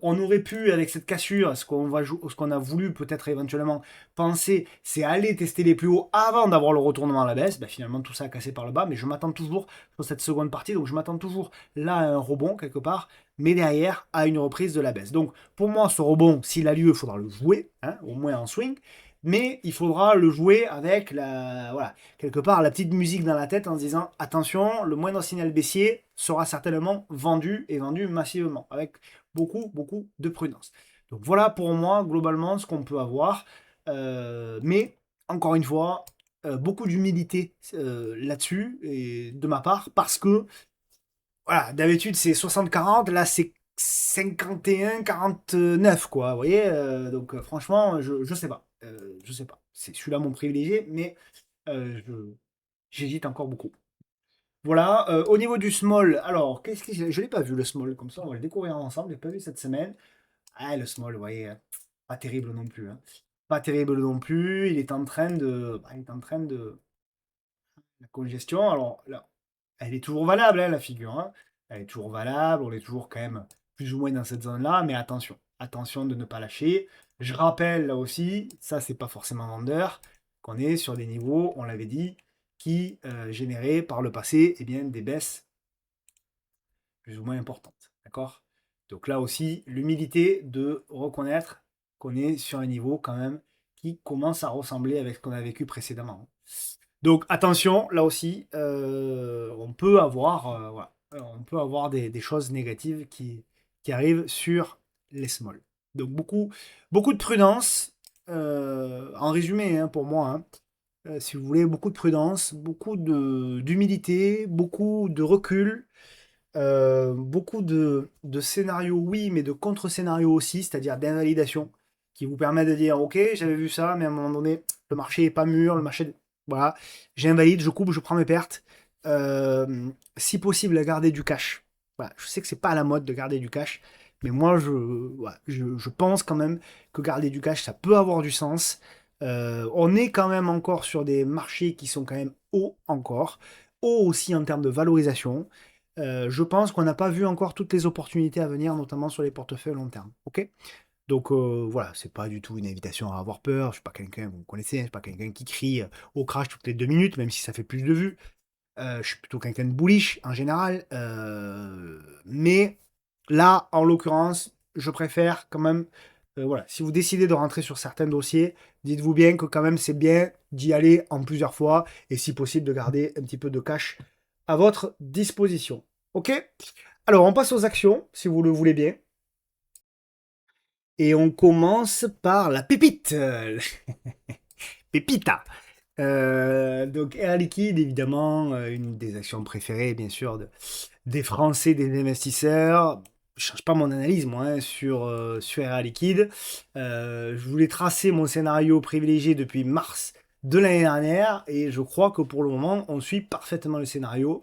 On aurait pu, avec cette cassure, ce qu'on a voulu peut-être éventuellement penser, c'est aller tester les plus hauts avant d'avoir le retournement à la baisse. Ben, finalement, tout ça a cassé par le bas, mais je m'attends toujours sur cette seconde partie, donc je m'attends toujours là à un rebond quelque part, mais derrière à une reprise de la baisse. Donc pour moi, ce rebond, s'il a lieu, il faudra le jouer, hein, au moins en swing, mais il faudra le jouer avec voilà, quelque part la petite musique dans la tête en se disant attention, le moindre signal baissier sera certainement vendu et vendu massivement, avec beaucoup, beaucoup de prudence. Donc voilà pour moi globalement ce qu'on peut avoir. Mais encore une fois, beaucoup d'humilité là-dessus, et de ma part, parce que voilà, d'habitude c'est 60-40, là c'est 51-49, quoi. Vous voyez, donc franchement, je sais pas. Je sais pas. C'est celui-là mon privilégié, mais j'hésite encore beaucoup. Voilà, au niveau du small, alors, qu'est-ce que je l'ai pas vu le small, comme ça on va le découvrir ensemble, je l'ai pas vu cette semaine. Ah, le small, vous voyez, pas terrible non plus, hein. Pas terrible non plus, il est en train de, il est en train de, la congestion, alors là, elle est toujours valable, hein, la figure, hein. Elle est toujours valable, on est toujours quand même plus ou moins dans cette zone-là, mais attention, attention de ne pas lâcher. Je rappelle là aussi, ça c'est pas forcément vendeur, qu'on est sur des niveaux, on l'avait dit, qui généraient par le passé eh bien, des baisses plus ou moins importantes. D'accord? Donc là aussi, l'humilité de reconnaître qu'on est sur un niveau quand même qui commence à ressembler avec ce qu'on a vécu précédemment. Donc attention, là aussi, on peut avoir, voilà, on peut avoir des choses négatives qui arrivent sur les small. Donc beaucoup de prudence, en résumé, hein, pour moi, hein, si vous voulez, beaucoup de prudence, beaucoup d'humilité, beaucoup de recul, beaucoup de scénarios, oui, mais de contre-scénarios aussi, c'est-à-dire d'invalidation, qui vous permet de dire, ok, j'avais vu ça, mais à un moment donné, le marché est pas mûr, le marché, voilà, j'invalide, je coupe, je prends mes pertes. Si possible, garder du cash. Voilà, je sais que c'est pas à la mode de garder du cash, mais moi, voilà, je pense quand même que garder du cash, ça peut avoir du sens. On est quand même encore sur des marchés qui sont quand même hauts encore, hauts aussi en termes de valorisation. Je pense qu'on n'a pas vu encore toutes les opportunités à venir, notamment sur les portefeuilles long terme. Ok? Donc voilà, c'est pas du tout une invitation à avoir peur. Je suis pas quelqu'un, vous me connaissez, je suis pas quelqu'un qui crie au crash toutes les 2 minutes, même si ça fait plus de vues. Je suis plutôt quelqu'un de bullish en général. Mais là, en l'occurrence, je préfère quand même. Voilà, si vous décidez de rentrer sur certains dossiers, dites-vous bien que quand même c'est bien d'y aller en plusieurs fois et si possible de garder un petit peu de cash à votre disposition. Ok? Alors on passe aux actions, si vous le voulez bien. Et on commence par la pépite. Pépita. Donc Air Liquide, évidemment, une des actions préférées, bien sûr, des Français, des investisseurs. Je ne change pas mon analyse, moi, hein, sur Air Liquide. Je voulais tracer mon scénario privilégié depuis mars de l'année dernière, et je crois que pour le moment, on suit parfaitement le scénario.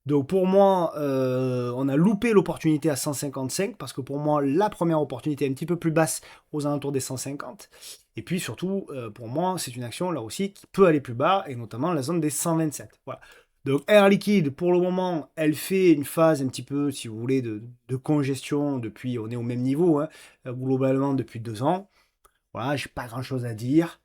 Donc pour moi, on a loupé l'opportunité à 155 parce que pour moi, la première opportunité est un petit peu plus basse aux alentours des 150. Et puis surtout, pour moi, c'est une action là aussi qui peut aller plus bas et notamment la zone des 127. Voilà. Donc Air Liquide, pour le moment, elle fait une phase un petit peu, si vous voulez, de congestion depuis, on est au même niveau, hein, globalement depuis 2 ans. Voilà, j'ai pas grand chose à dire.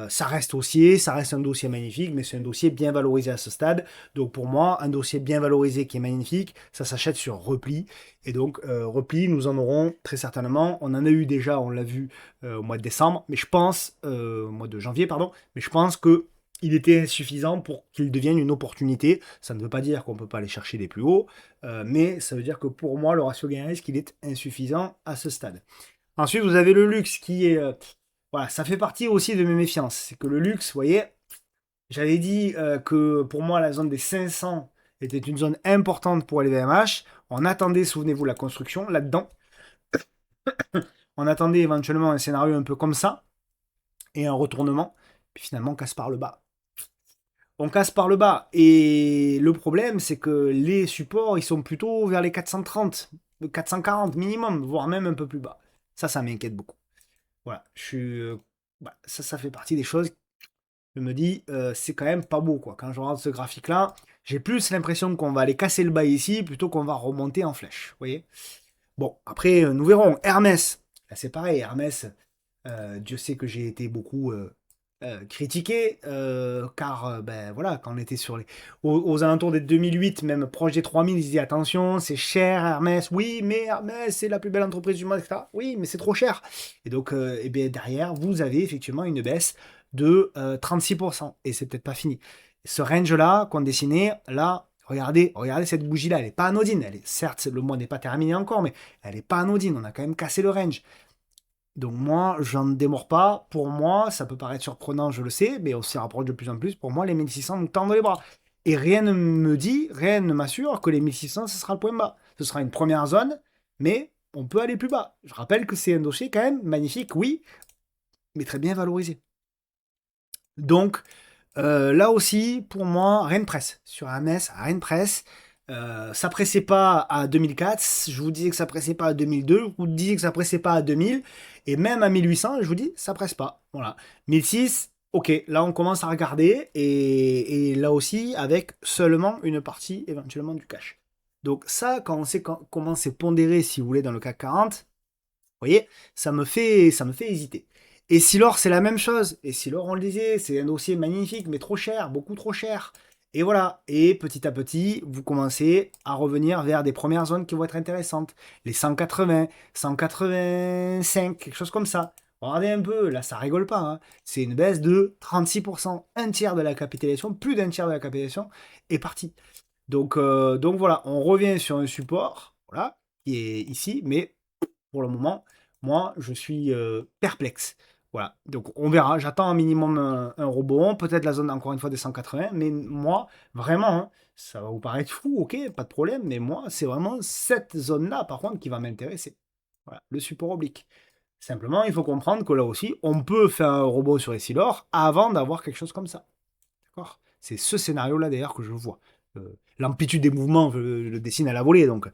Ça reste haussier, ça reste un dossier magnifique, mais c'est un dossier bien valorisé à ce stade. Donc pour moi, un dossier bien valorisé qui est magnifique, ça s'achète sur repli. Et donc repli, nous en aurons très certainement. On en a eu déjà, on l'a vu au mois de décembre, mais je pense, au mois de janvier, pardon, mais je pense que il était insuffisant pour qu'il devienne une opportunité. Ça ne veut pas dire qu'on ne peut pas aller chercher des plus hauts, mais ça veut dire que pour moi, le ratio gain-risque, il est insuffisant à ce stade. Ensuite, vous avez le luxe qui est voilà, ça fait partie aussi de mes méfiances. C'est que le luxe, vous voyez, j'avais dit que pour moi, la zone des 500 était une zone importante pour LVMH. On attendait, souvenez-vous, la construction là-dedans. On attendait éventuellement un scénario un peu comme ça et un retournement. Puis finalement, on casse par le bas. On casse par le bas. Et le problème, c'est que les supports, ils sont plutôt vers les 430, 440 minimum, voire même un peu plus bas. Ça m'inquiète beaucoup. Voilà, ça fait partie des choses. Je me dis, c'est quand même pas beau, quoi. Quand je regarde ce graphique-là, j'ai plus l'impression qu'on va aller casser le bas ici plutôt qu'on va remonter en flèche. Vous voyez? Bon, après, nous verrons. Hermès, là, c'est pareil. Hermès, Dieu sait que j'ai été beaucoup critiqué, car, ben voilà, quand on était aux alentours des 2008, même proche des 3000, ils disaient attention, c'est cher Hermès. Oui, mais Hermès, c'est la plus belle entreprise du monde, etc. Oui, mais c'est trop cher. Et donc, eh bien, derrière, vous avez effectivement une baisse de 36%. Et c'est peut-être pas fini. Ce range-là qu'on dessinait, là, regardez cette bougie-là, elle n'est pas anodine. Certes, le mois n'est pas terminé encore, mais elle n'est pas anodine. On a quand même cassé le range. Donc moi, j'en démords pas. Pour moi, ça peut paraître surprenant, je le sais, mais on s'y rapproche de plus en plus. Pour moi, les 1600 nous tendent les bras. Et rien ne me dit, rien ne m'assure que les 1600, ce sera le point bas. Ce sera une première zone, mais on peut aller plus bas. Je rappelle que c'est un dossier quand même magnifique, oui, mais très bien valorisé. Donc, là aussi, pour moi, rien ne presse. Sur AMS, rien ne presse. Ça pressait pas à 2004, je vous disais que ça pressait pas à 2002, je vous disais que ça pressait pas à 2000, et même à 1800, je vous dis, ça presse pas. Voilà. 1006, ok, là on commence à regarder, et là aussi, avec seulement une partie éventuellement du cash. Donc ça, quand on sait comment c'est pondéré, si vous voulez, dans le CAC 40, vous voyez, ça me fait hésiter. Et Silor, c'est la même chose. Et Silor, on le disait, c'est un dossier magnifique, mais trop cher, beaucoup trop cher. Et voilà. Et petit à petit, vous commencez à revenir vers des premières zones qui vont être intéressantes. Les 180, 185, quelque chose comme ça. Regardez un peu, là, ça rigole pas, hein. C'est une baisse de 36%, un tiers de la capitalisation, plus d'un tiers de la capitalisation est parti. Donc voilà, on revient sur un support, voilà, qui est ici, mais pour le moment, moi, je suis perplexe. Voilà, donc on verra. J'attends un minimum un rebond, peut-être la zone encore une fois des 180, mais moi, vraiment, hein, ça va vous paraître fou, ok, pas de problème, mais moi, c'est vraiment cette zone-là, par contre, qui va m'intéresser. Voilà, le support oblique. Simplement, il faut comprendre que là aussi, on peut faire un rebond sur Essilor avant d'avoir quelque chose comme ça. D'accord? C'est ce scénario-là d'ailleurs que je vois. L'amplitude des mouvements, je le dessine à la volée, donc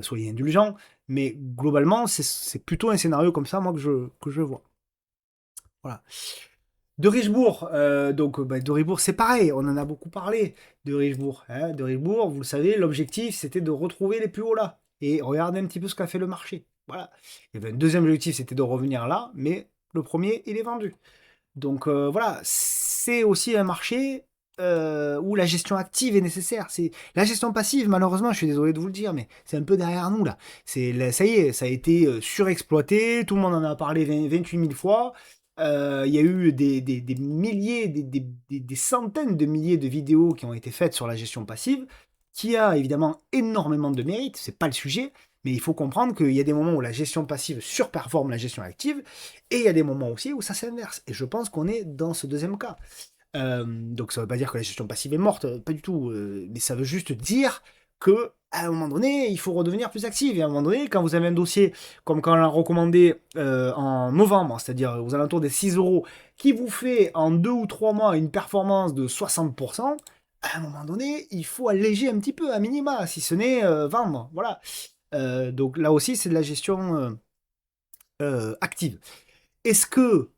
soyez indulgents. Mais globalement, c'est plutôt un scénario comme ça, moi, que je vois. Voilà. De Richebourg, de Richebourg, c'est pareil, on en a beaucoup parlé de Richebourg. Hein. De Richebourg, vous le savez, l'objectif, c'était de retrouver les plus hauts là. Et regardez un petit peu ce qu'a fait le marché. Voilà. Il y avait un deuxième objectif, c'était de revenir là, mais le premier, il est vendu. Donc voilà, c'est aussi un marché où la gestion active est nécessaire. C'est la gestion passive, malheureusement, je suis désolé de vous le dire, mais c'est un peu derrière nous là. Ça y est, ça a été surexploité. Tout le monde en a parlé 28 000 fois. Il y a eu des milliers, des centaines de milliers de vidéos qui ont été faites sur la gestion passive, qui a évidemment énormément de mérite. C'est pas le sujet. Mais il faut comprendre qu'il y a des moments où la gestion passive surperforme la gestion active, et il y a des moments aussi où ça s'inverse. Et je pense qu'on est dans ce deuxième cas. Donc ça ne veut pas dire que la gestion passive est morte, pas du tout. Mais ça veut juste dire que à un moment donné, il faut redevenir plus actif. Et à un moment donné, quand vous avez un dossier comme quand on l'a recommandé en novembre, c'est-à-dire aux alentours des 6 euros, qui vous fait en 2 ou 3 mois une performance de 60%, à un moment donné, il faut alléger un petit peu, à minima, si ce n'est vendre. Voilà. Donc là aussi, c'est de la gestion active. Est-ce que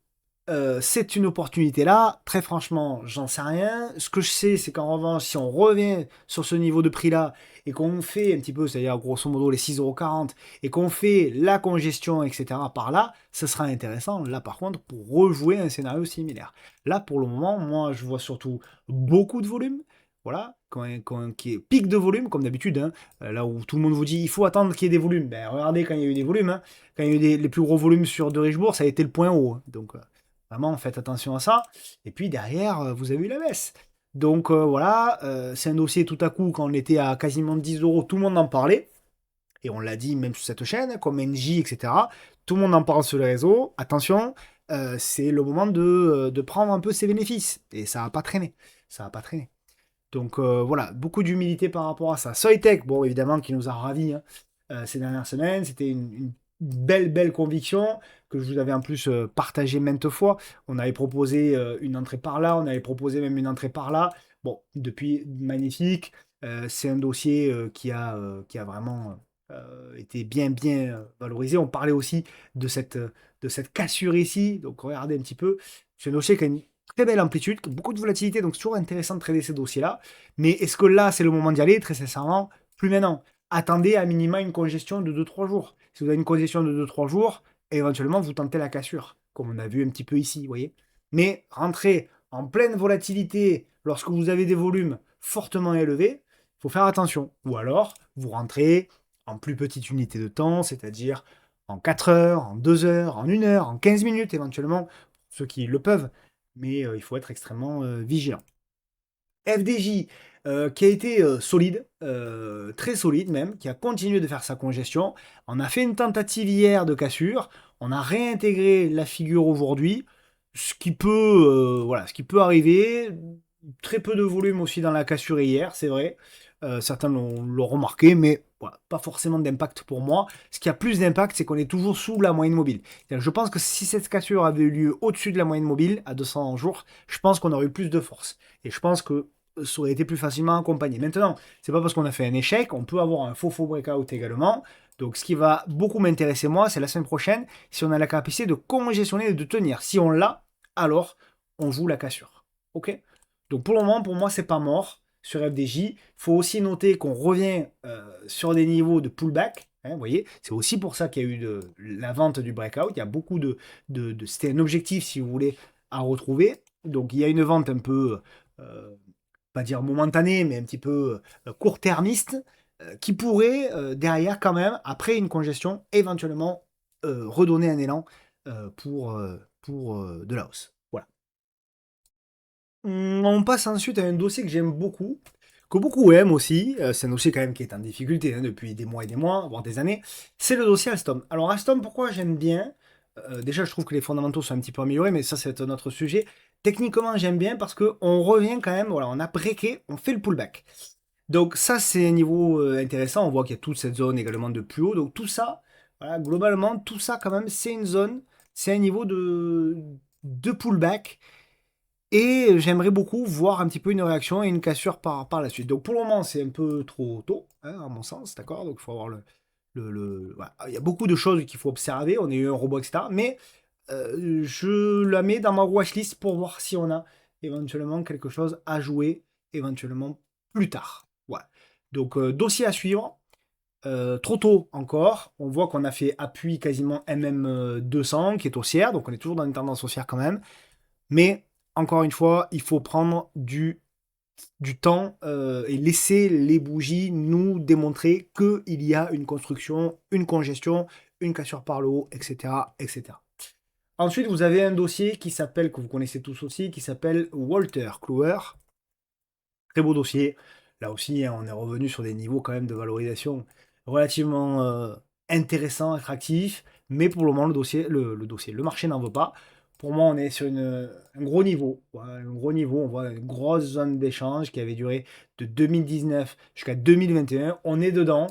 c'est une opportunité-là. Très franchement, j'en sais rien. Ce que je sais, c'est qu'en revanche, si on revient sur ce niveau de prix-là et qu'on fait un petit peu, c'est-à-dire grosso modo les 6,40 € et qu'on fait la congestion, etc. par là, ce sera intéressant. Là, par contre, pour rejouer un scénario similaire. Là, pour le moment, moi, je vois surtout beaucoup de volume. Voilà, qui est pic de volume, comme d'habitude, hein. Là où tout le monde vous dit il faut attendre qu'il y ait des volumes. Ben, regardez quand il y a eu des volumes, hein. Quand il y a eu les plus gros volumes sur de Richebourg, ça a été le point haut, hein. Donc, vraiment, faites attention à ça. Et puis derrière, vous avez eu la baisse. Donc voilà, c'est un dossier tout à coup, quand on était à quasiment 10 €, tout le monde en parlait. Et on l'a dit même sur cette chaîne, comme NJ, etc. Tout le monde en parle sur les réseaux. Attention, c'est le moment de prendre un peu ses bénéfices. Et ça va pas traîner. Ça va pas traîner. Donc voilà, beaucoup d'humilité par rapport à ça. Soitec, bon évidemment, qui nous a ravis, hein, ces dernières semaines. C'était une belle conviction que je vous avais en plus partagé maintes fois. On avait proposé une entrée par là, on avait proposé même une entrée par là. Bon, depuis, magnifique. C'est un dossier qui a vraiment été bien valorisé. On parlait aussi de cette cassure ici. Donc regardez un petit peu. C'est un dossier qui a une très belle amplitude, beaucoup de volatilité, donc c'est toujours intéressant de trader ces dossiers-là. Mais est-ce que là, c'est le moment d'y aller? Très sincèrement, plus maintenant. Attendez à minima une congestion de 2-3 jours. Si vous avez une congestion de 2-3 jours, éventuellement, vous tentez la cassure, comme on a vu un petit peu ici, vous voyez. Mais rentrer en pleine volatilité lorsque vous avez des volumes fortement élevés, il faut faire attention. Ou alors, vous rentrez en plus petite unité de temps, c'est-à-dire en 4 heures, en 2 heures, en 1 heure, en 15 minutes éventuellement, pour ceux qui le peuvent. Mais il faut être extrêmement vigilant. FDJ, qui a été solide, très solide même, qui a continué de faire sa congestion. On a fait une tentative hier de cassure. On a réintégré la figure aujourd'hui. Ce qui peut arriver. Très peu de volume aussi dans la cassure hier, c'est vrai. Certains l'ont remarqué, mais voilà, pas forcément d'impact pour moi. Ce qui a plus d'impact, c'est qu'on est toujours sous la moyenne mobile. Je pense que si cette cassure avait eu lieu au-dessus de la moyenne mobile, à 200 jours, je pense qu'on aurait eu plus de force. Et je pense que ça aurait été plus facilement accompagné. Maintenant, c'est pas parce qu'on a fait un échec, on peut avoir un faux breakout également. Donc, ce qui va beaucoup m'intéresser, moi, c'est la semaine prochaine, si on a la capacité de congestionner et de tenir. Si on l'a, alors on joue la cassure. Ok? Donc, pour le moment, pour moi, c'est pas mort sur FDJ. Il faut aussi noter qu'on revient sur des niveaux de pullback. Hein, vous voyez, c'est aussi pour ça qu'il y a eu la vente du breakout. Il y a beaucoup c'était un objectif, si vous voulez, à retrouver. Donc, il y a une vente un peu pas dire momentanée, mais un petit peu court-termiste, qui pourrait, derrière, quand même, après une congestion, éventuellement redonner un élan pour de la hausse. Voilà. On passe ensuite à un dossier que j'aime beaucoup, que beaucoup aiment aussi. C'est un dossier quand même qui est en difficulté hein, depuis des mois et des mois, voire des années. C'est le dossier Alstom. Alors Alstom, pourquoi j'aime bien? Déjà, je trouve que les fondamentaux sont un petit peu améliorés, mais ça, c'est un autre sujet. Techniquement, j'aime bien parce qu'on revient quand même, voilà, on a breaké, on fait le pullback. Donc ça, c'est un niveau intéressant. On voit qu'il y a toute cette zone également de plus haut. Donc tout ça, voilà, globalement, tout ça quand même, c'est une zone, c'est un niveau de pullback. Et j'aimerais beaucoup voir un petit peu une réaction et une cassure par la suite. Donc pour le moment, c'est un peu trop tôt, hein, à mon sens, d'accord? Donc il faut avoir voilà. Il y a beaucoup de choses qu'il faut observer. On a eu un robot, etc. Mais je la mets dans ma watchlist pour voir si on a éventuellement quelque chose à jouer, éventuellement plus tard. Voilà. Donc dossier à suivre. Trop tôt encore. On voit qu'on a fait appui quasiment MM200 qui est haussière. Donc on est toujours dans une tendance haussière quand même. Mais encore une fois, il faut prendre du temps et laisser les bougies nous démontrer qu'il y a une construction, une congestion, une cassure par le haut, etc., etc. Ensuite, vous avez un dossier qui s'appelle, que vous connaissez tous aussi, qui s'appelle Walter Kluwer. Très beau dossier. Là aussi, hein, on est revenu sur des niveaux quand même de valorisation relativement intéressants, attractifs. Mais pour le moment, le marché n'en veut pas. Pour moi, on est sur un gros niveau. Voilà, un gros niveau. On voit une grosse zone d'échange qui avait duré de 2019 jusqu'à 2021. On est dedans.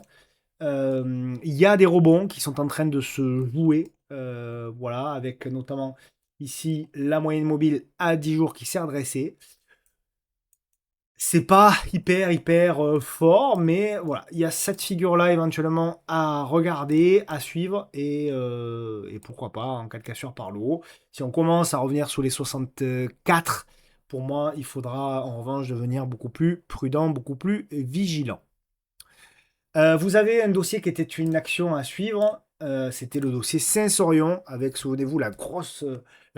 Il y a des rebonds qui sont en train de se jouer. Voilà, avec notamment ici la moyenne mobile à 10 jours qui s'est redressée. C'est pas hyper fort, mais voilà, il y a cette figure-là éventuellement à regarder, à suivre, et pourquoi pas en cas de cassure par le haut. Si on commence à revenir sous les 64, pour moi, il faudra en revanche devenir beaucoup plus prudent, beaucoup plus vigilant. Vous avez un dossier qui était une action à suivre. C'était le dossier Sensorion avec, souvenez-vous, la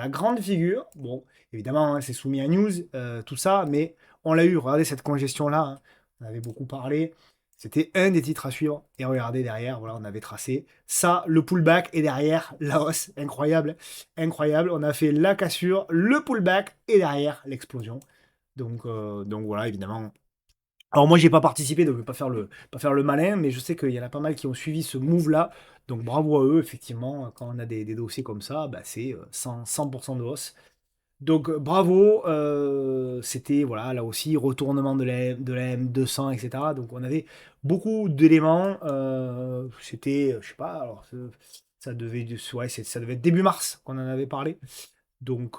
grande figure. Bon, évidemment, hein, c'est soumis à news, tout ça, mais on l'a eu. Regardez cette congestion-là, hein. On avait beaucoup parlé. C'était un des titres à suivre. Et regardez derrière, voilà, on avait tracé ça, le pullback, et derrière, la hausse. Incroyable, incroyable. On a fait la cassure, le pullback, et derrière, l'explosion. Donc voilà, évidemment, alors moi j'ai pas participé, donc je vais pas faire le malin, mais je sais qu'il y en a pas mal qui ont suivi ce move-là. Donc bravo à eux, effectivement, quand on a des dossiers comme ça, bah, c'est 100% de hausse. Donc bravo, c'était voilà, là aussi retournement de la M200, etc. Donc on avait beaucoup d'éléments. C'était, je sais pas, alors ça devait, ouais, ça devait être début mars qu'on en avait parlé. Donc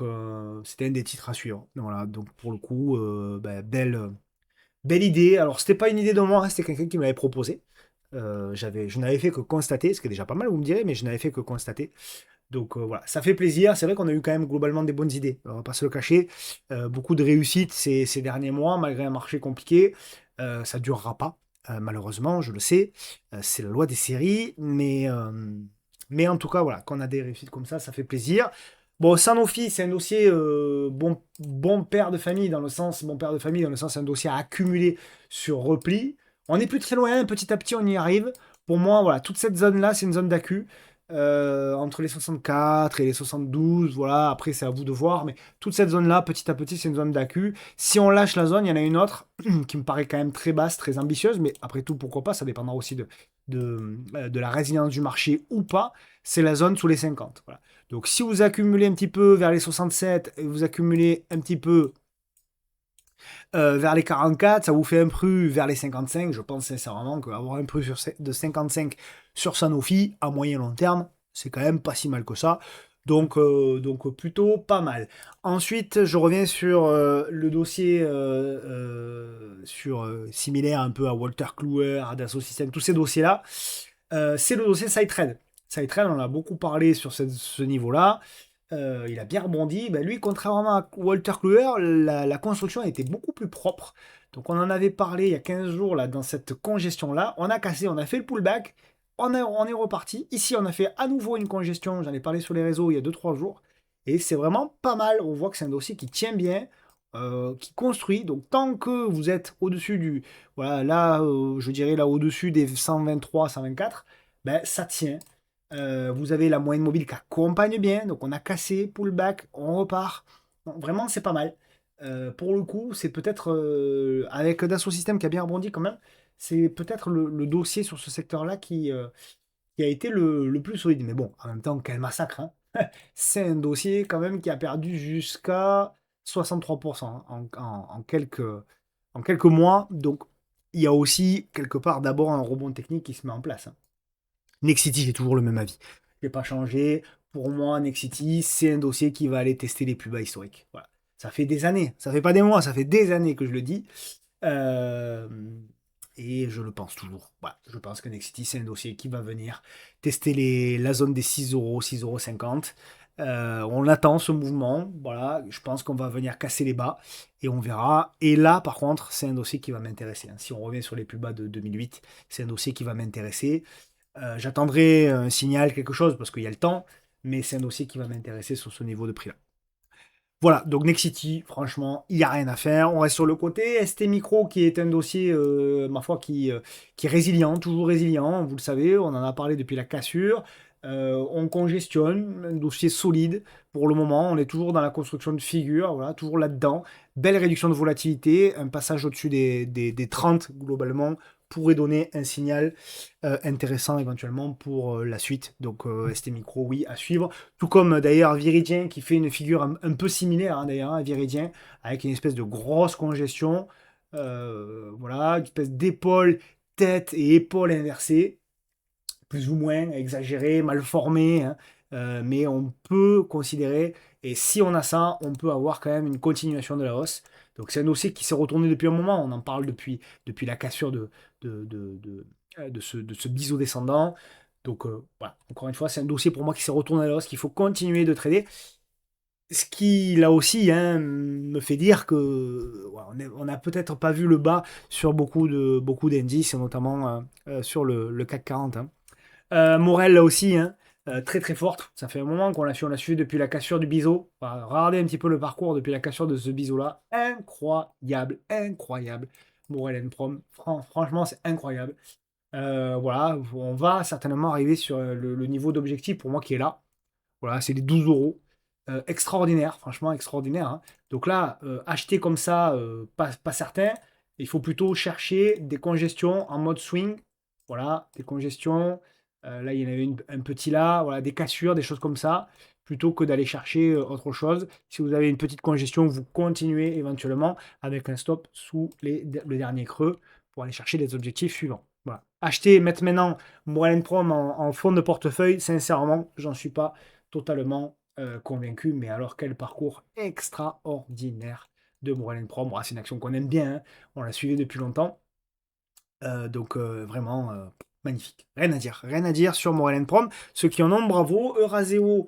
c'était un des titres à suivre. Voilà, donc pour le coup, bah, belle idée. Alors, c'était pas une idée de moi, hein, c'était quelqu'un qui me l'avait proposé. Je n'avais fait que constater, ce qui est déjà pas mal, vous me direz, mais je n'avais fait que constater. Donc voilà, ça fait plaisir. C'est vrai qu'on a eu quand même globalement des bonnes idées. On va pas se le cacher. Beaucoup de réussite ces derniers mois, malgré un marché compliqué. Ça durera pas, malheureusement, je le sais. C'est la loi des séries. Mais en tout cas, voilà, quand on a des réussites comme ça fait plaisir. Bon, Sanofi, c'est un dossier bon père de famille, dans le sens, bon père de famille, dans le sens, c'est un dossier à accumuler sur repli. On n'est plus très loin, petit à petit, on y arrive. Pour moi, voilà, toute cette zone-là, c'est une zone d'accu. Entre les 64 et les 72, voilà, après c'est à vous de voir, mais toute cette zone-là, petit à petit, c'est une zone d'accu. Si on lâche la zone, il y en a une autre qui me paraît quand même très basse, très ambitieuse, mais après tout, pourquoi pas, ça dépendra aussi de la résilience du marché ou pas, c'est la zone sous les 50. Voilà. Donc si vous accumulez un petit peu vers les 67 et vous accumulez un petit peu vers les 44, ça vous fait un pru vers les 55. Je pense sincèrement qu'avoir un pru de 55 sur Sanofi, à moyen long terme, c'est quand même pas si mal que ça. Donc plutôt pas mal. Ensuite, je reviens sur le dossier similaire un peu à Walter Kluwer, à Dassault Systèmes, tous ces dossiers-là. C'est le dossier SideTrade. SideTrade, on en a beaucoup parlé sur ce niveau-là. Il a bien rebondi. Ben, lui, contrairement à Walter Kluwer, la construction était beaucoup plus propre. Donc on en avait parlé il y a 15 jours là, dans cette congestion-là. On a cassé, on a fait le pullback, on est reparti. Ici, on a fait à nouveau une congestion. J'en ai parlé sur les réseaux il y a 2-3 jours. Et c'est vraiment pas mal. On voit que c'est un dossier qui tient bien, qui construit. Donc tant que vous êtes au-dessus du... Voilà, là, je dirais là au-dessus des 123, 124, ben, ça tient. Vous avez la moyenne mobile qui accompagne bien, donc on a cassé, pullback, on repart. Donc, vraiment, c'est pas mal. Pour le coup, c'est peut-être, avec Dassault Systèmes qui a bien rebondi quand même, c'est peut-être le dossier sur ce secteur-là qui a été le plus solide. Mais bon, en même temps, quel massacre, hein. C'est un dossier quand même qui a perdu jusqu'à 63% en quelques mois. Donc, il y a aussi quelque part d'abord un rebond technique qui se met en place, hein. Nexity, j'ai toujours le même avis. Je vais pas changé. Pour moi, Nexity, c'est un dossier qui va aller tester les plus bas historiques. Voilà. Ça fait des années, ça fait pas des mois, ça fait des années que je le dis. Euh, et je le pense toujours. Voilà. Je pense que Nexity, c'est un dossier qui va venir tester la zone des 6 euros, 6,50 €. On attend ce mouvement. Voilà. Je pense qu'on va venir casser les bas et on verra. Et là, par contre, c'est un dossier qui va m'intéresser, hein. Si on revient sur les plus bas de 2008, c'est un dossier qui va m'intéresser. J'attendrai un signal, quelque chose, parce qu'il y a le temps, mais c'est un dossier qui va m'intéresser sur ce niveau de prix-là. Voilà, donc Nexity, franchement, il n'y a rien à faire. On reste sur le côté. ST Micro, qui est un dossier, ma foi, qui est résilient, toujours résilient, vous le savez, on en a parlé depuis la cassure. On congestionne, un dossier solide pour le moment. On est toujours dans la construction de figures, voilà, toujours là-dedans. Belle réduction de volatilité, un passage au-dessus des 30 globalement pourrait donner un signal intéressant éventuellement pour la suite. Donc ST Micro, oui, à suivre. Tout comme d'ailleurs Viridien qui fait une figure un peu similaire, hein, d'ailleurs à Viridien, avec une espèce de grosse congestion. Voilà, une espèce d'épaule, tête et épaule inversée, plus ou moins exagéré, mal formé, hein. Mais on peut considérer, et si on a ça, on peut avoir quand même une continuation de la hausse. Donc c'est un dossier qui s'est retourné depuis un moment. On en parle depuis la cassure de ce biseau descendant. Donc voilà, encore une fois, c'est un dossier pour moi qui s'est retourné à la hausse, qu'il faut continuer de trader. Ce qui, là aussi, hein, me fait dire que ouais, on n'a peut-être pas vu le bas sur beaucoup d'indices, et notamment sur le CAC 40. Hein. Morel, là aussi, hein, très très forte. Ça fait un moment qu'on l'a su, on l'a suivi depuis la cassure du biseau. Voilà, regardez un petit peu le parcours depuis la cassure de ce biseau-là. Incroyable, incroyable. Morel and Prom, franchement, c'est incroyable. Voilà, on va certainement arriver sur le niveau d'objectif pour moi qui est là. Voilà, c'est les 12 euros. Extraordinaire, franchement extraordinaire. Hein. Donc là, acheter comme ça, pas certain. Il faut plutôt chercher des congestions en mode swing. Voilà, des congestions. Là, il y en avait un petit là. Voilà, des cassures, des choses comme ça. Plutôt que d'aller chercher autre chose. Si vous avez une petite congestion, vous continuez éventuellement avec un stop sous le dernier creux pour aller chercher les objectifs suivants. Voilà. Acheter, mettre maintenant Moyenne Prom en fond de portefeuille, sincèrement, j'en suis pas totalement convaincu. Mais alors, quel parcours extraordinaire de Morel Prom. C'est une action qu'on aime bien, hein. On l'a suivi depuis longtemps. Donc, vraiment magnifique. Rien à dire sur Morel Prom. Ceux qui en ont, bravo. Euraseo,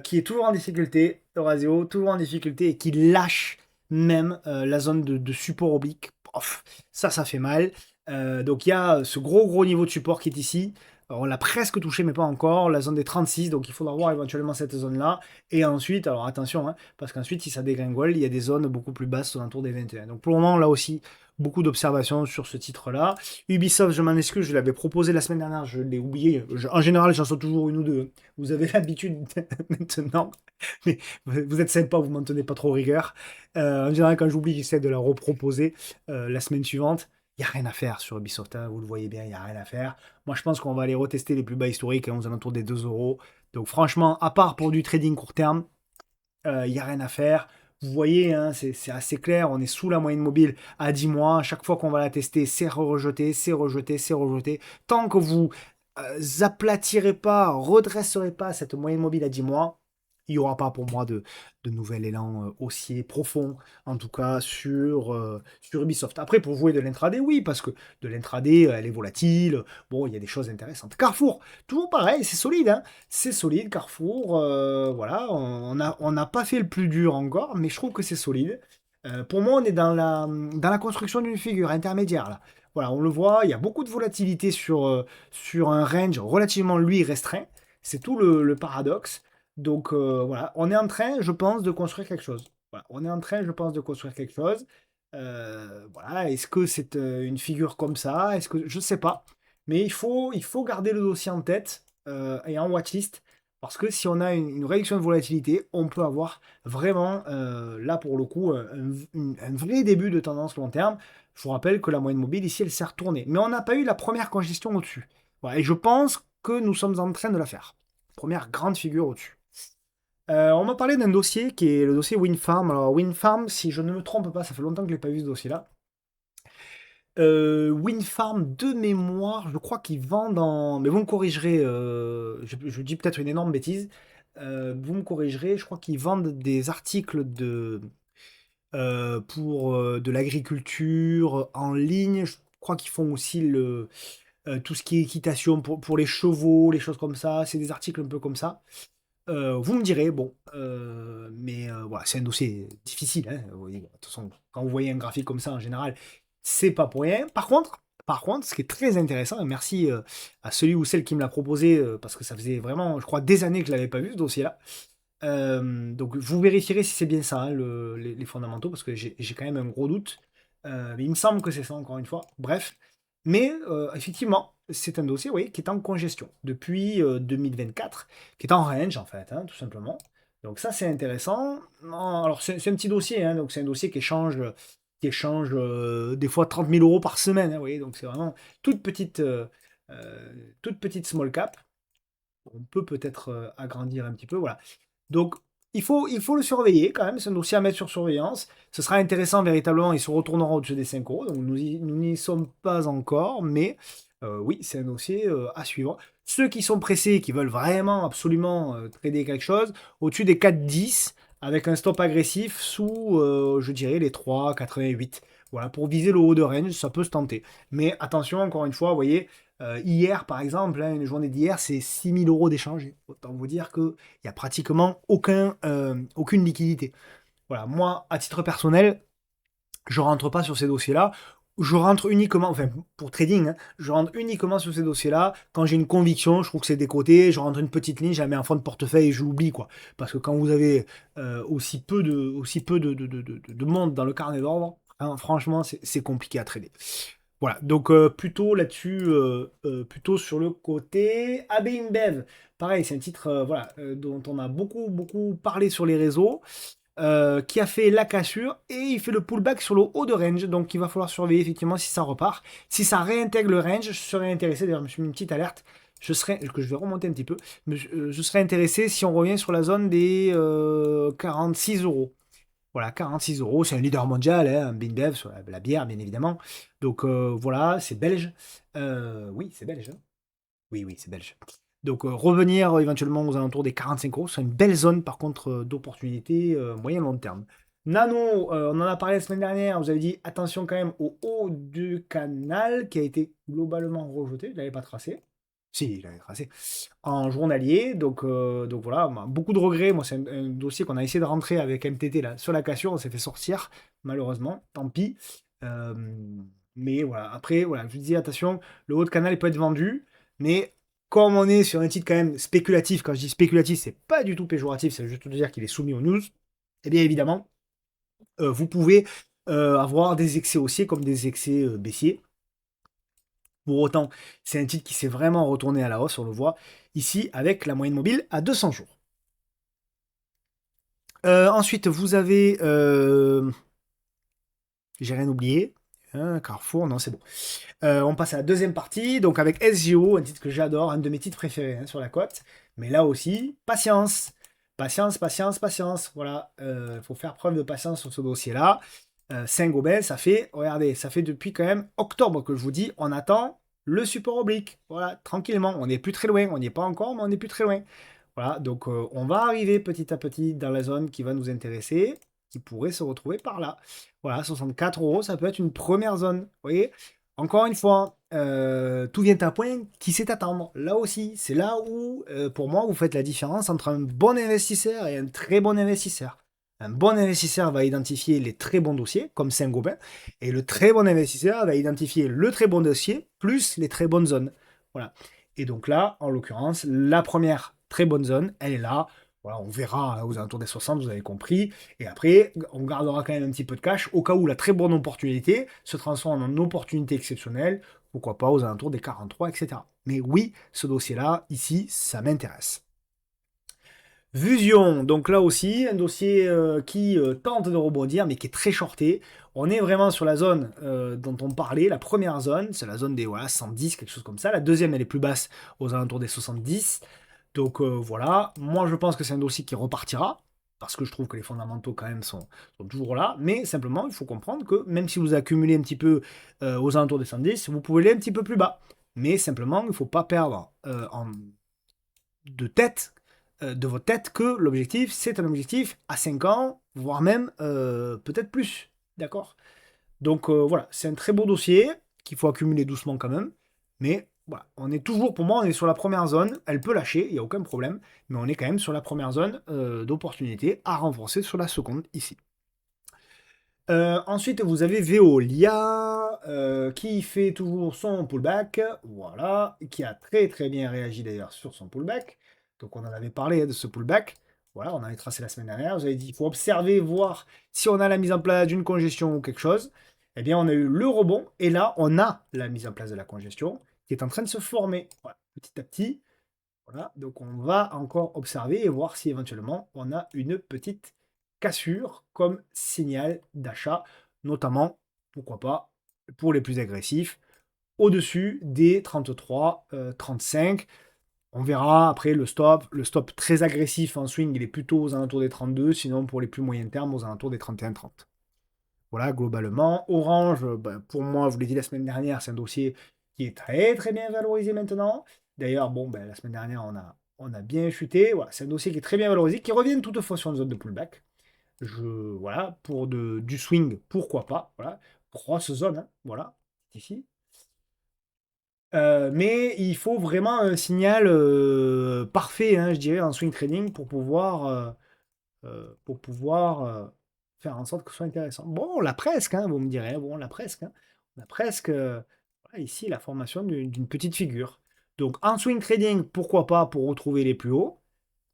qui est toujours en difficulté. Euraseo, toujours en difficulté et qui lâche même la zone de support oblique. Pof, ça fait mal. Donc, il y a ce gros niveau de support qui est ici. Alors, on l'a presque touché, mais pas encore. La zone des 36, donc il faudra voir éventuellement cette zone-là. Et ensuite, alors attention, hein, parce qu'ensuite, si ça dégringole, il y a des zones beaucoup plus basses autour des 21. Donc pour le moment, là aussi, beaucoup d'observations sur ce titre-là. Ubisoft, je m'en excuse, je l'avais proposé la semaine dernière, je l'ai oublié. En général, j'en saute toujours une ou deux. Vous avez l'habitude maintenant. Mais vous êtes sympa, vous ne m'en tenez pas trop rigueur. En général, quand j'oublie, j'essaie de la reproposer la semaine suivante. Il n'y a rien à faire sur Ubisoft, hein, vous le voyez bien, il n'y a rien à faire. Moi, je pense qu'on va aller retester les plus bas historiques aux alentours des 2 euros. Donc, franchement, à part pour du trading court terme, il n'y a rien à faire. Vous voyez, hein, c'est assez clair, on est sous la moyenne mobile à 10 mois. À chaque fois qu'on va la tester, c'est rejeté, c'est rejeté, c'est rejeté. Tant que vous aplatirez pas, redresserez pas cette moyenne mobile à 10 mois, il n'y aura pas pour moi de nouvel élan haussier profond, en tout cas sur Ubisoft. Après, pour jouer de l'intraday, oui, parce que de l'intraday, elle est volatile. Bon, il y a des choses intéressantes. Carrefour, toujours pareil, c'est solide, hein. C'est solide, Carrefour. Voilà, on n'a pas fait le plus dur encore, mais je trouve que c'est solide. Pour moi, on est dans la construction d'une figure intermédiaire, là. Voilà, on le voit, il y a beaucoup de volatilité sur un range relativement, lui, restreint. C'est tout le paradoxe. Donc voilà, on est en train, je pense, de construire quelque chose. Voilà, on est en train, je pense, de construire quelque chose. Voilà, est-ce que c'est une figure comme ça? Est-ce que je sais pas. Mais il faut garder le dossier en tête et en watchlist. Parce que si on a une réduction de volatilité, on peut avoir vraiment, là pour le coup, un vrai début de tendance long terme. Je vous rappelle que la moyenne mobile ici, elle s'est retournée. Mais on n'a pas eu la première congestion au-dessus. Voilà, et je pense que nous sommes en train de la faire. Première grande figure au-dessus. On m'a parlé d'un dossier qui est le dossier Winfarm. Alors, Winfarm, si je ne me trompe pas, ça fait longtemps que je n'ai pas vu ce dossier-là. Winfarm, de mémoire, je crois qu'ils vendent en. Mais vous me corrigerez, je dis peut-être une énorme bêtise. Vous me corrigerez, je crois qu'ils vendent des articles pour de l'agriculture en ligne. Je crois qu'ils font aussi tout ce qui est équitation pour les chevaux, les choses comme ça. C'est des articles un peu comme ça. Vous me direz, bon, mais voilà, c'est un dossier difficile, hein. Vous voyez, de toute façon, quand vous voyez un graphique comme ça, en général, c'est pas pour rien. Par contre, ce qui est très intéressant, et merci à celui ou celle qui me l'a proposé, parce que ça faisait vraiment, je crois, des années que je l'avais pas vu, ce dossier-là. Donc, vous vérifierez si c'est bien ça, hein, les fondamentaux, parce que j'ai quand même un gros doute. Mais il me semble que c'est ça, encore une fois. Bref. Mais effectivement, c'est un dossier, oui, qui est en congestion depuis 2024, qui est en range, en fait, hein, tout simplement. Donc ça, c'est intéressant. Non, alors, c'est un petit dossier, hein, donc c'est un dossier qui échange des fois 30 000 euros par semaine, hein, vous voyez, donc c'est vraiment toute petite small cap. On peut peut-être agrandir un petit peu, voilà. Donc, il faut le surveiller quand même, c'est un dossier à mettre sur surveillance. Ce sera intéressant véritablement, il se retournera au-dessus des 5 euros, donc nous n'y sommes pas encore, mais oui, c'est un dossier à suivre. Ceux qui sont pressés, qui veulent vraiment absolument trader quelque chose, au-dessus des 4,10, avec un stop agressif sous, je dirais, les 3,88. Voilà, pour viser le haut de range, ça peut se tenter. Mais attention, encore une fois, vous voyez, hier, par exemple, hein, une journée d'hier, c'est 6 000 € d'échange. Autant vous dire qu'il n'y a pratiquement aucune liquidité. Voilà, moi, à titre personnel, je rentre pas sur ces dossiers-là. Je rentre uniquement, enfin pour trading, hein, je rentre uniquement sur ces dossiers-là quand j'ai une conviction, je trouve que c'est décoté, je rentre une petite ligne, je la mets en fond de portefeuille et je l'oublie quoi. Parce que quand vous avez aussi peu de monde dans le carnet d'ordre, hein, franchement c'est compliqué à trader. Voilà, donc plutôt là-dessus, plutôt sur le côté AB InBev. Pareil, c'est un titre voilà, dont on a beaucoup parlé sur les réseaux qui a fait la cassure et il fait le pullback sur le haut de range. Donc il va falloir surveiller effectivement si ça repart. Si ça réintègre le range, je serais intéressé. D'ailleurs, je me suis mis une petite alerte. Que je vais remonter un petit peu. Mais je serais intéressé si on revient sur la zone des 46 euros. Voilà, 46 euros, c'est un leader mondial, hein, un BinBev sur la bière, bien évidemment. Donc voilà, c'est belge. Oui, c'est belge, hein. Oui, oui, c'est belge. Donc revenir éventuellement aux alentours des 45 euros, c'est une belle zone par contre d'opportunité moyen-long terme. Nano, on en a parlé la semaine dernière, vous avez dit attention quand même au haut du canal qui a été globalement rejeté, il n'avait pas tracé. Si, il avait tracé. En journalier, donc voilà, beaucoup de regrets. Moi, c'est un dossier qu'on a essayé de rentrer avec MTT là, sur la cassure, on s'est fait sortir, malheureusement, tant pis. Euh, mais voilà, après, voilà, je vous dis attention, le haut de canal il peut être vendu, mais comme on est sur un titre quand même spéculatif, quand je dis spéculatif, c'est pas du tout péjoratif, c'est juste de dire qu'il est soumis aux news, et bien évidemment, vous pouvez avoir des excès haussiers comme des excès baissiers. Pour autant, c'est un titre qui s'est vraiment retourné à la hausse, on le voit ici avec la moyenne mobile à 200 jours. Ensuite, vous avez... j'ai rien oublié. Hein, Carrefour, non, c'est bon. On passe à la deuxième partie, donc avec SGO, un titre que j'adore, un de mes titres préférés hein, sur la côte. Mais là aussi, patience. Patience, patience, patience. Voilà, il faut faire preuve de patience sur ce dossier-là. Saint-Gobain, ça fait, regardez, ça fait depuis quand même octobre que je vous dis, on attend le support oblique. Voilà, tranquillement, on n'est plus très loin. On n'y est pas encore, mais on n'est plus très loin. Voilà, donc on va arriver petit à petit dans la zone qui va nous intéresser, qui pourrait se retrouver par là. Voilà, 64 euros, ça peut être une première zone. Vous voyez, encore une fois, tout vient à point qui sait attendre. Là aussi, c'est là où, pour moi, vous faites la différence entre un bon investisseur et un très bon investisseur. Un bon investisseur va identifier les très bons dossiers, comme Saint-Gobain, et le très bon investisseur va identifier le très bon dossier plus les très bonnes zones. Voilà. Et donc là, en l'occurrence, la première très bonne zone, elle est là. Voilà, on verra aux alentours des 60, vous avez compris. Et après, on gardera quand même un petit peu de cash au cas où la très bonne opportunité se transforme en une opportunité exceptionnelle. Pourquoi pas aux alentours des 43, etc. Mais oui, ce dossier-là, ici, ça m'intéresse. Fusion, donc là aussi, un dossier qui tente de rebondir, mais qui est très shorté. On est vraiment sur la zone dont on parlait. La première zone, c'est la zone des voilà, 110, quelque chose comme ça. La deuxième, elle est plus basse, aux alentours des 70. Donc voilà, moi je pense que c'est un dossier qui repartira, parce que je trouve que les fondamentaux quand même sont toujours là, mais simplement il faut comprendre que même si vous accumulez un petit peu aux alentours des 110, vous pouvez aller un petit peu plus bas. Mais simplement, il ne faut pas perdre de tête, de votre tête, que l'objectif, c'est un objectif à 5 ans, voire même peut-être plus. D'accord. Donc voilà, c'est un très beau dossier qu'il faut accumuler doucement quand même. Mais voilà, on est toujours, pour moi, on est sur la première zone. Elle peut lâcher, il n'y a aucun problème. Mais on est quand même sur la première zone d'opportunité à renforcer sur la seconde ici. Ensuite, vous avez Veolia qui fait toujours son pullback. Voilà, qui a très très bien réagi d'ailleurs sur son pullback. Donc on en avait parlé de ce pullback. Voilà, on avait tracé la semaine dernière. Vous avez dit il faut observer, voir si on a la mise en place d'une congestion ou quelque chose. Eh bien, on a eu le rebond et là, on a la mise en place de la congestion qui est en train de se former. Voilà, petit à petit. Voilà, donc on va encore observer et voir si éventuellement on a une petite cassure comme signal d'achat, notamment, pourquoi pas, pour les plus agressifs, au-dessus des 33, 35. On verra après le stop. Le stop très agressif en swing, il est plutôt aux alentours des 32, sinon pour les plus moyens termes, aux alentours des 31-30. Voilà, globalement. Orange, ben, pour moi, je vous l'ai dit la semaine dernière, c'est un dossier qui est très très bien valorisé maintenant. D'ailleurs, bon, ben, la semaine dernière, on a bien chuté. Voilà, c'est un dossier qui est très bien valorisé, qui revient toutefois sur une zone de pullback. Voilà, pour du swing, pourquoi pas. Voilà, grosse zone, hein, voilà, ici. Mais il faut vraiment un signal parfait, hein, je dirais, en swing trading pour pouvoir faire en sorte que ce soit intéressant. Bon, on l'a presque, hein, vous me direz. Bon, on l'a presque, hein. On a presque voilà, ici la formation d'une petite figure. Donc en swing trading, pourquoi pas pour retrouver les plus hauts,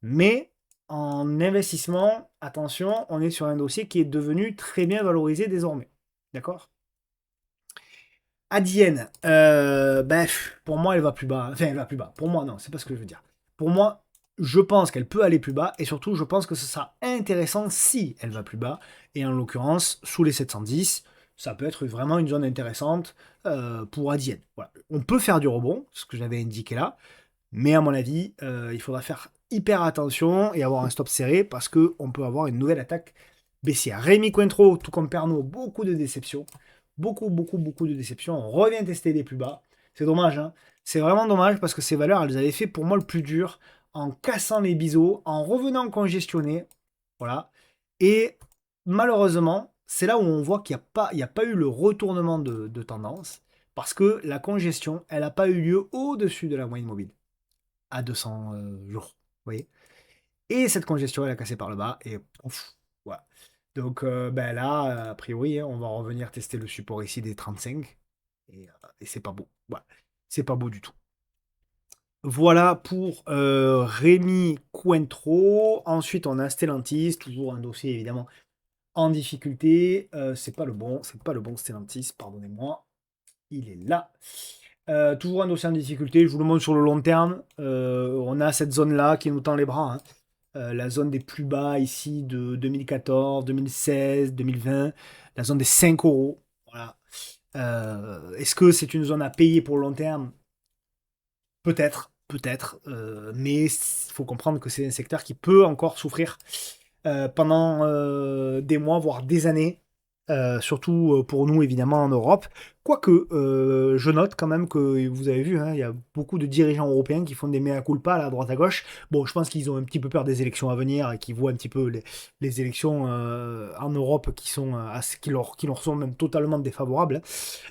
mais en investissement, attention, on est sur un dossier qui est devenu très bien valorisé désormais. D'accord? Adienne, pour moi, elle va plus bas. Enfin, elle va plus bas. Pour moi, non, c'est pas ce que je veux dire. Pour moi, je pense qu'elle peut aller plus bas et surtout, je pense que ce sera intéressant si elle va plus bas. Et en l'occurrence, sous les 710, ça peut être vraiment une zone intéressante pour Adienne. Voilà. On peut faire du rebond, ce que j'avais indiqué là, mais à mon avis, il faudra faire hyper attention et avoir un stop serré parce qu'on peut avoir une nouvelle attaque baissière. Rémi Cointreau, tout comme Pernod, beaucoup de déceptions. Beaucoup, beaucoup, beaucoup de déceptions. On revient tester les plus bas. C'est dommage, hein. C'est vraiment dommage parce que ces valeurs, elles avaient fait pour moi le plus dur en cassant les biseaux, en revenant congestionner. Voilà. Et malheureusement, c'est là où on voit qu'il n'y a pas eu le retournement de tendance parce que la congestion, elle n'a pas eu lieu au-dessus de la moyenne mobile à 200 jours. Vous voyez. Et cette congestion, elle a cassé par le bas. Et ouf, voilà. Donc là, a priori, hein, on va revenir tester le support ici des 35. Et c'est pas beau. Voilà. C'est pas beau du tout. Voilà pour Rémi Cointreau. Ensuite, on a Stellantis, toujours un dossier évidemment en difficulté. C'est pas le bon Stellantis, pardonnez-moi. Il est là. Toujours un dossier en difficulté, je vous le montre sur le long terme. On a cette zone-là qui nous tend les bras, hein. La zone des plus bas ici de 2014, 2016, 2020, la zone des 5 euros. Voilà. Est-ce que c'est une zone à payer pour le long terme? Peut-être, peut-être. Mais il faut comprendre que c'est un secteur qui peut encore souffrir pendant des mois, voire des années, surtout pour nous évidemment en Europe. Quoique, je note quand même que vous avez vu, hein, il y a beaucoup de dirigeants européens qui font des mea culpa là, à droite à gauche. Bon, je pense qu'ils ont un petit peu peur des élections à venir et qu'ils voient un petit peu les élections en Europe qui sont qui leur sont même totalement défavorables.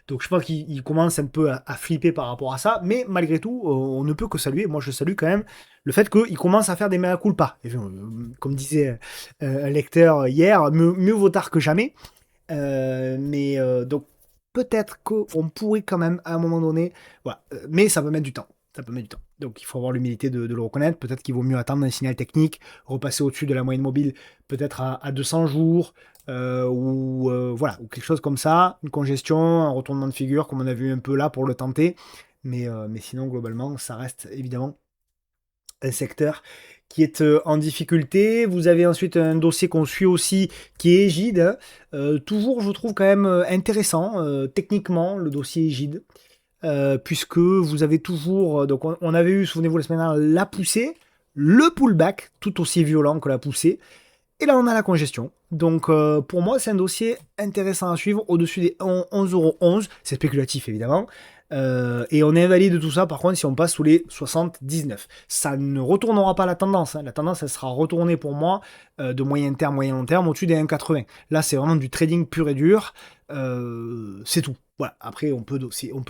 Donc je pense qu'ils commencent un peu à flipper par rapport à ça, mais malgré tout, on ne peut que saluer. Moi, je salue quand même le fait qu'ils commencent à faire des mea culpa. Et, comme disait un lecteur hier, mieux vaut tard que jamais. Donc peut-être qu'on pourrait quand même à un moment donné, voilà. Mais ça peut mettre du temps. Ça peut mettre du temps. Donc il faut avoir l'humilité de le reconnaître. Peut-être qu'il vaut mieux attendre un signal technique, repasser au-dessus de la moyenne mobile, peut-être à 200 jours, voilà, ou quelque chose comme ça, une congestion, un retournement de figure, comme on a vu un peu là pour le tenter. Mais sinon, globalement, ça reste évidemment un secteur qui est en difficulté. Vous avez ensuite un dossier qu'on suit aussi qui est Égide, hein. Toujours, je trouve quand même intéressant techniquement le dossier Égide, puisque vous avez toujours, donc on avait eu, souvenez-vous la semaine dernière, la poussée, le pullback tout aussi violent que la poussée, et là on a la congestion. Donc pour moi c'est un dossier intéressant à suivre au-dessus des 11,11 €. C'est spéculatif évidemment. Et on invalide tout ça par contre si on passe sous les 79. Ça ne retournera pas la tendance, hein. La tendance elle sera retournée pour moi de moyen terme, moyen long terme au-dessus des 1,80. Là c'est vraiment du trading pur et dur. C'est tout. Voilà. Après, on peut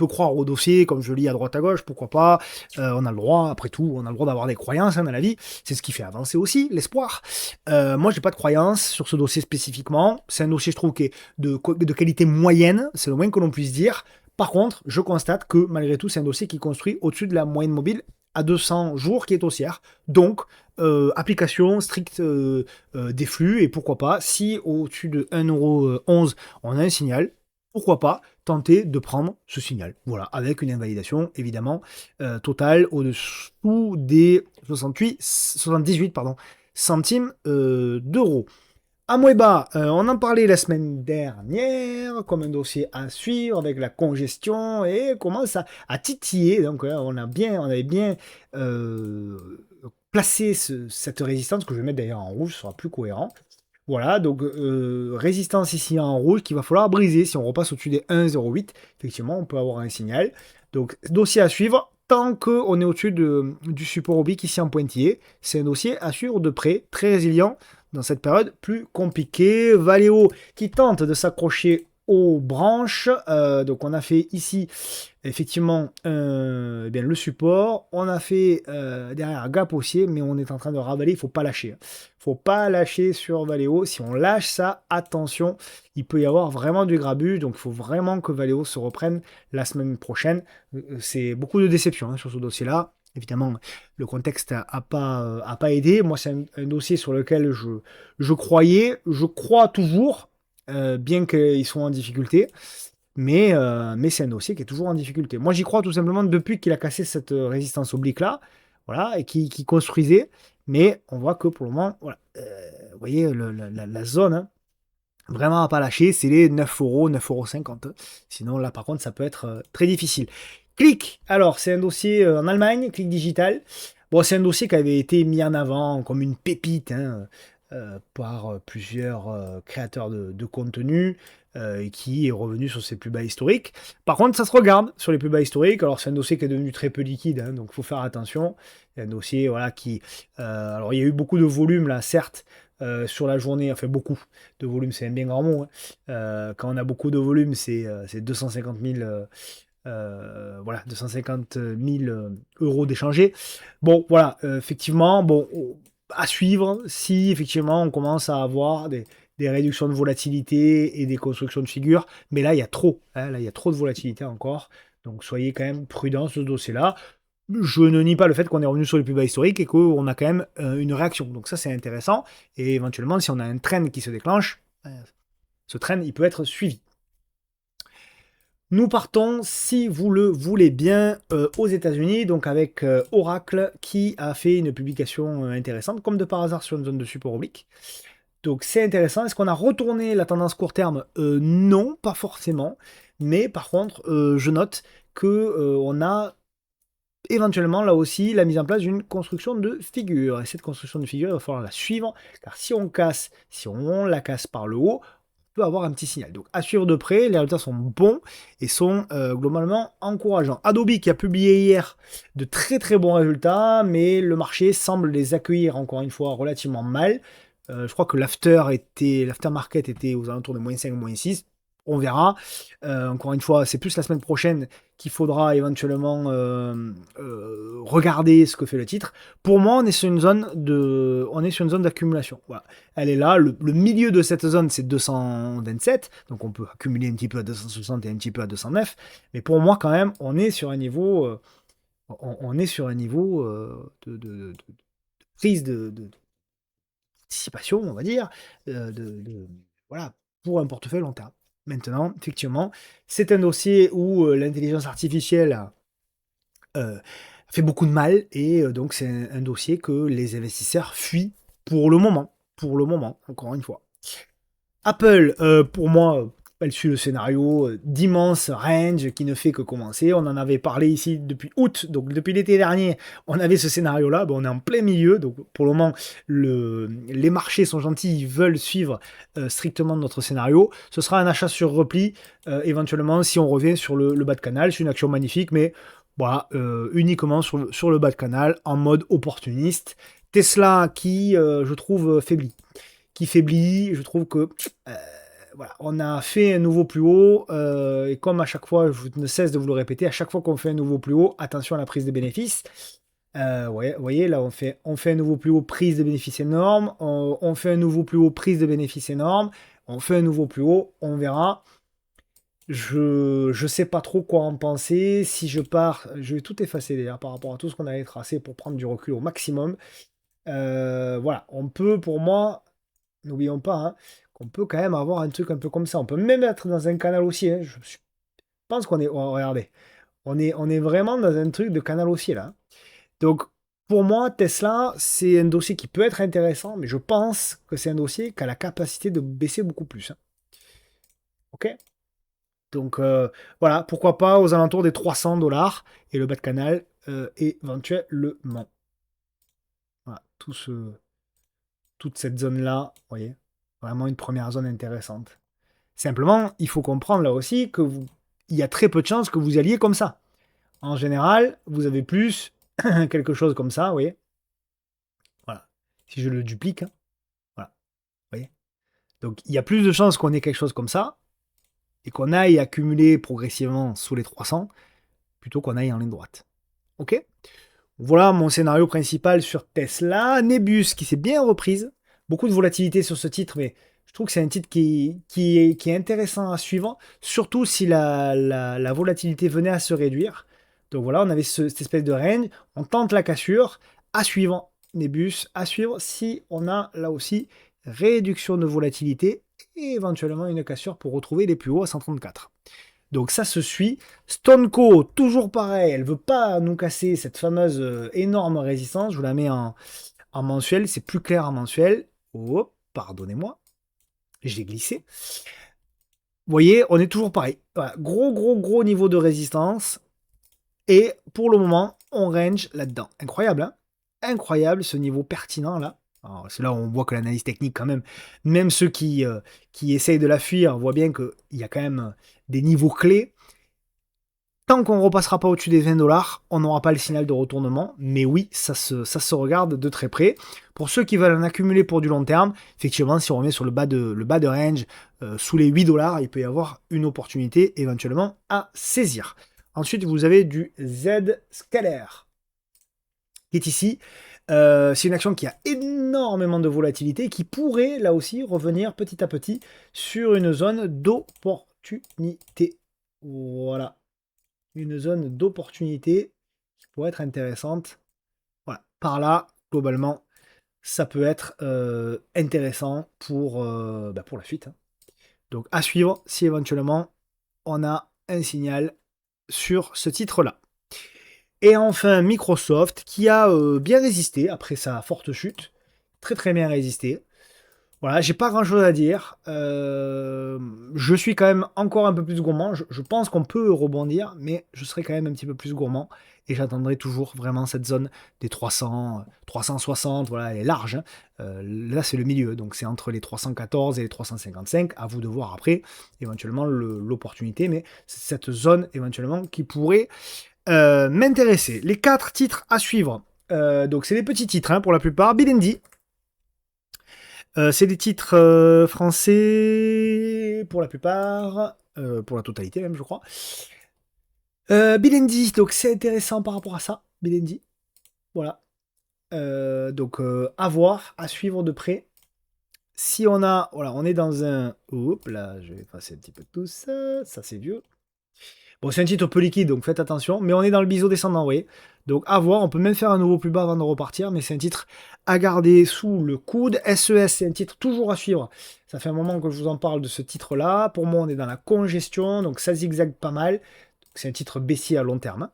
croire au dossier, comme je lis à droite à gauche, pourquoi pas. On a le droit, après tout, on a le droit d'avoir des croyances, hein, dans la vie. C'est ce qui fait avancer aussi, l'espoir. Moi, j'ai pas de croyance sur ce dossier spécifiquement. C'est un dossier, je trouve, qui est de qualité moyenne. C'est le moins que l'on puisse dire. Par contre, je constate que malgré tout, c'est un dossier qui est construit au-dessus de la moyenne mobile à 200 jours qui est haussière. Donc, application stricte des flux. Et pourquoi pas, si au-dessus de 1,11 €, on a un signal, pourquoi pas tenter de prendre ce signal. Voilà, avec une invalidation évidemment totale au-dessous des 78 centimes d'euros. Amoeba, on en parlait la semaine dernière, comme un dossier à suivre avec la congestion et commence à titiller. Donc on avait bien placé cette résistance que je vais mettre d'ailleurs en rouge, ce sera plus cohérent. Voilà, donc résistance ici en rouge qu'il va falloir briser. Si on repasse au-dessus des 1,08, effectivement, on peut avoir un signal. Donc, dossier à suivre tant qu'on est au-dessus du support oblique ici en pointillé. C'est un dossier à suivre de près, très résilient dans cette période plus compliquée. Valeo qui tente de s'accrocher aux branches. Donc on a fait ici effectivement eh bien, le support. On a fait derrière gap haussier, mais on est en train de ravaler. Il ne faut pas lâcher. Faut pas lâcher sur Valeo. Si on lâche ça, attention, il peut y avoir vraiment du grabuge. Donc il faut vraiment que Valeo se reprenne la semaine prochaine. C'est beaucoup de déception sur ce dossier-là. Évidemment, le contexte n'a pas aidé. Moi, c'est un dossier sur lequel je croyais, je crois toujours, bien qu'ils soient en difficulté. Mais c'est un dossier qui est toujours en difficulté. Moi, j'y crois tout simplement depuis qu'il a cassé cette résistance oblique-là, voilà, et qui construisait. Mais on voit que pour le moment, voilà, vous voyez, la zone, hein, vraiment à pas lâcher, c'est les 9 euros, 9,50 €. Sinon, là, par contre, ça peut être très difficile. Click, alors, c'est un dossier en Allemagne, Click Digital. Bon, c'est un dossier qui avait été mis en avant comme une pépite hein, par plusieurs créateurs de contenu et qui est revenu sur ses plus bas historiques. Par contre, ça se regarde sur les plus bas historiques. Alors, c'est un dossier qui est devenu très peu liquide, hein, donc il faut faire attention. C'est un dossier voilà, qui. Alors, il y a eu beaucoup de volume là, certes, sur la journée, enfin beaucoup de volume, c'est un bien grand mot. Hein. Quand on a beaucoup de volume, c'est 250 000, voilà, 250 000 euros d'échangés. Bon, voilà, effectivement, bon, à suivre si effectivement on commence à avoir des réductions de volatilité et des constructions de figures. Mais là, il y a trop. Hein, là, il y a trop de volatilité encore. Donc, soyez quand même prudents sur ce dossier-là. Je ne nie pas le fait qu'on est revenu sur les plus bas historiques et qu'on a quand même une réaction. Donc ça, c'est intéressant. Et éventuellement, si on a un trend qui se déclenche, ce trend, il peut être suivi. Nous partons, si vous le voulez bien, aux États-Unis, donc avec Oracle qui a fait une publication intéressante, comme de par hasard sur une zone de support oblique. Donc c'est intéressant. Est-ce qu'on a retourné la tendance court terme? Non, pas forcément. Mais par contre, je note que on a éventuellement là aussi la mise en place d'une construction de figure. Et cette construction de figure, il va falloir la suivre, car si on la casse par le haut, on peut avoir un petit signal. Donc à suivre de près, les résultats sont bons et sont globalement encourageants. Adobe qui a publié hier de très très bons résultats, mais le marché semble les accueillir encore une fois relativement mal. Je crois que l'aftermarket était aux alentours de -5, -6. On verra. Encore une fois, c'est plus la semaine prochaine qu'il faudra éventuellement regarder ce que fait le titre. Pour moi, on est sur une zone d'accumulation. Voilà. Elle est là. Le milieu de cette zone, c'est 227. Donc on peut accumuler un petit peu à 260 et un petit peu à 209. Mais pour moi, quand même, on est sur un niveau, de prise de participation, on va dire, voilà, pour un portefeuille long terme. Maintenant, effectivement, c'est un dossier où l'intelligence artificielle fait beaucoup de mal et donc c'est un dossier que les investisseurs fuient pour le moment. Pour le moment, encore une fois. Apple, pour moi, elle suit le scénario d'immense range qui ne fait que commencer. On en avait parlé ici depuis août, donc depuis l'été dernier, on avait ce scénario-là. Bon, on est en plein milieu, donc pour le moment, les marchés sont gentils, ils veulent suivre strictement notre scénario. Ce sera un achat sur repli, éventuellement, si on revient sur le bas de canal. C'est une action magnifique, mais voilà, uniquement sur le bas de canal, en mode opportuniste. Tesla qui, je trouve, faiblit. Je trouve que voilà, on a fait un nouveau plus haut, et comme à chaque fois, je ne cesse de vous le répéter, à chaque fois qu'on fait un nouveau plus haut, attention à la prise de bénéfices. Ouais, vous voyez, là, on fait un nouveau plus haut, prise de bénéfices énorme, on fait un nouveau plus haut, prise de bénéfices énorme, on fait un nouveau plus haut, on verra. Je ne sais pas trop quoi en penser. Si je pars, je vais tout effacer d'ailleurs par rapport à tout ce qu'on avait tracé pour prendre du recul au maximum. Voilà, on peut pour moi, n'oublions pas, hein, qu'on peut quand même avoir un truc un peu comme ça. On peut même être dans un canal haussier. Hein. Pense qu'on est. Oh, regardez, on est vraiment dans un truc de canal haussier là. Hein. Donc, pour moi, Tesla, c'est un dossier qui peut être intéressant, mais je pense que c'est un dossier qui a la capacité de baisser beaucoup plus. Hein. Ok? Donc, voilà, pourquoi pas aux alentours des 300 dollars et le bas de canal éventuellement. Voilà, toute cette zone-là, vous voyez, vraiment une première zone intéressante. Simplement, il faut comprendre là aussi que il y a très peu de chances que vous alliez comme ça. En général, vous avez plus quelque chose comme ça, vous voyez. Voilà. Si je le duplique, hein, voilà. Donc il y a plus de chances qu'on ait quelque chose comme ça et qu'on aille accumuler progressivement sous les 300 plutôt qu'on aille en ligne droite. Ok? Voilà mon scénario principal sur Tesla. Nebus qui s'est bien reprise. Beaucoup de volatilité sur ce titre, mais je trouve que c'est un titre qui est intéressant à suivre, surtout si la volatilité venait à se réduire. Donc voilà, on avait cette espèce de range. On tente la cassure. À suivre, Nebus, à suivre si on a là aussi réduction de volatilité et éventuellement une cassure pour retrouver les plus hauts à 134. Donc ça se suit. Stoneco, toujours pareil, elle veut pas nous casser cette fameuse énorme résistance. Je vous la mets en mensuel, c'est plus clair en mensuel. Oh, pardonnez-moi, j'ai glissé. Vous voyez, on est toujours pareil. Voilà, gros niveau de résistance. Et pour le moment, on range là-dedans. Incroyable, hein? Incroyable ce niveau pertinent là. Alors, c'est là où on voit que l'analyse technique, quand même ceux qui essayent de la fuir, voient bien qu'il y a quand même des niveaux clés. Tant qu'on ne repassera pas au-dessus des 20 $, on n'aura pas le signal de retournement. Mais oui, ça se regarde de très près. Pour ceux qui veulent en accumuler pour du long terme, effectivement, si on remet sur le bas de range, sous les 8 $, il peut y avoir une opportunité éventuellement à saisir. Ensuite, vous avez du Z-Scalar, qui est ici. C'est une action qui a énormément de volatilité et qui pourrait, là aussi, revenir petit à petit sur une zone d'opportunité. Voilà. Une zone d'opportunité qui pourrait être intéressante. Voilà. Par là, globalement, ça peut être intéressant pour la suite, hein. Donc à suivre si éventuellement on a un signal sur ce titre-là. Et enfin, Microsoft qui a bien résisté après sa forte chute. Très très bien résisté. Voilà, j'ai pas grand chose à dire. Je suis quand même encore un peu plus gourmand. Je pense qu'on peut rebondir, mais je serai quand même un petit peu plus gourmand. Et j'attendrai toujours vraiment cette zone des 300, 360. Voilà, elle est large, hein. Là, c'est le milieu. Donc, c'est entre les 314 et les 355. À vous de voir après, éventuellement, l'opportunité. Mais c'est cette zone, éventuellement, qui pourrait m'intéresser. Les 4 titres à suivre. Donc, c'est des petits titres, hein, pour la plupart. Bilendi. C'est des titres français pour la plupart, pour la totalité même, je crois. Bilendi, donc c'est intéressant par rapport à ça, Bilendi. Voilà. Donc à voir, à suivre de près. Si on a, voilà, on est dans un, hop là, je vais passer un petit peu tout ça, ça c'est vieux. Bon, c'est un titre peu liquide, donc faites attention. Mais on est dans le biseau descendant, vous voyez. Donc à voir, on peut même faire un nouveau plus bas avant de repartir, mais c'est un titre à garder sous le coude. SES, c'est un titre toujours à suivre. Ça fait un moment que je vous en parle de ce titre-là. Pour moi, on est dans la congestion, donc ça zigzague pas mal. C'est un titre baissier à long terme, hein.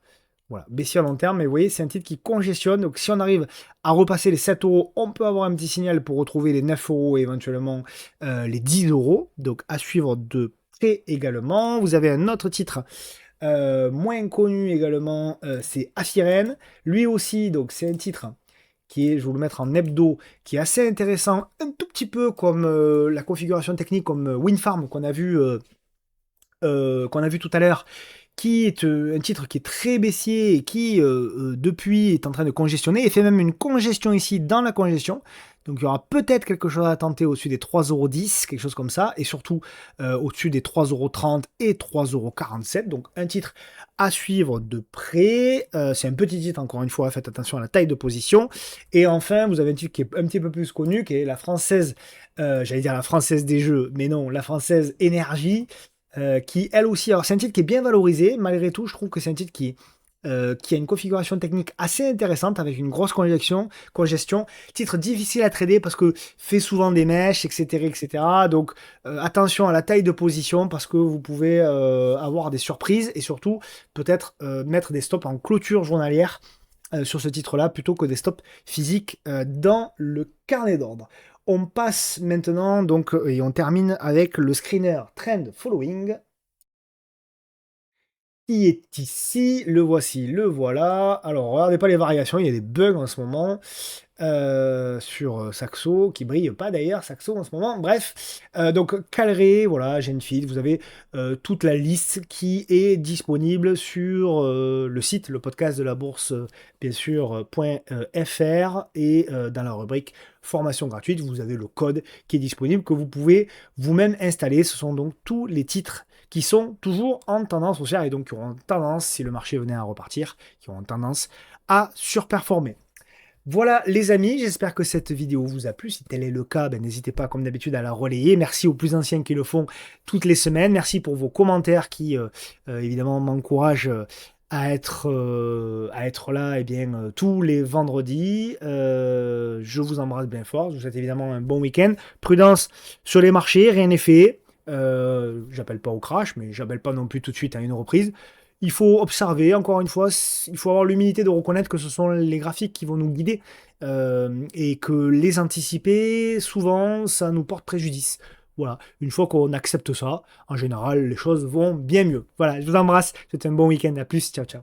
Voilà, baissier à long terme, mais vous voyez, c'est un titre qui congestionne. Donc si on arrive à repasser les 7 €, on peut avoir un petit signal pour retrouver les 9 € et éventuellement les 10 €. Donc à suivre de près également. Vous avez un autre titre moins connu également, c'est Afiren. Lui aussi, donc c'est un titre qui est, je vais vous le mettre en hebdo, qui est assez intéressant, un tout petit peu comme la configuration technique comme Winfarm qu'on a vu tout à l'heure, qui est un titre qui est très baissier et qui, depuis, est en train de congestionner et fait même une congestion ici dans la congestion. Donc il y aura peut-être quelque chose à tenter au-dessus des 3,10 €, quelque chose comme ça, et surtout au-dessus des 3,30 € et 3,47 €. Donc un titre à suivre de près. C'est un petit titre, encore une fois, faites attention à la taille de position. Et enfin, vous avez un titre qui est un petit peu plus connu, qui est la française, j'allais dire la française des jeux, mais non, la française Énergie, qui elle aussi, alors c'est un titre qui est bien valorisé, malgré tout, je trouve que c'est un titre qui a une configuration technique assez intéressante avec une grosse congestion. Titre difficile à trader parce que fait souvent des mèches, etc. etc. Donc attention à la taille de position parce que vous pouvez avoir des surprises et surtout peut-être mettre des stops en clôture journalière sur ce titre-là plutôt que des stops physiques dans le carnet d'ordre. On passe maintenant donc et on termine avec le screener Trend Following qui est ici. Le voici, le voilà. Alors regardez pas les variations, il y a des bugs en ce moment. sur Saxo, qui brille pas d'ailleurs, Saxo en ce moment. Bref, donc Calré, voilà, Genfit, vous avez toute la liste qui est disponible sur le site, le podcast de la bourse, bien sûr, .fr, et dans la rubrique formation gratuite, vous avez le code qui est disponible que vous pouvez vous-même installer. Ce sont donc tous les titres qui sont toujours en tendance haussière et donc qui auront tendance, si le marché venait à repartir, qui auront tendance à surperformer. Voilà les amis, j'espère que cette vidéo vous a plu. Si tel est le cas, n'hésitez pas comme d'habitude à la relayer. Merci aux plus anciens qui le font toutes les semaines. Merci pour vos commentaires qui évidemment m'encouragent à être là tous les vendredis. Je vous embrasse bien fort. Je vous souhaite évidemment un bon week-end. Prudence sur les marchés, rien n'est fait. J'appelle pas au crash, mais j'appelle pas non plus tout de suite à une reprise. Il faut observer, encore une fois, il faut avoir l'humilité de reconnaître que ce sont les graphiques qui vont nous guider et que les anticiper, souvent, ça nous porte préjudice. Voilà, une fois qu'on accepte ça, en général, les choses vont bien mieux. Voilà, je vous embrasse, c'est un bon week-end, à plus, ciao ciao.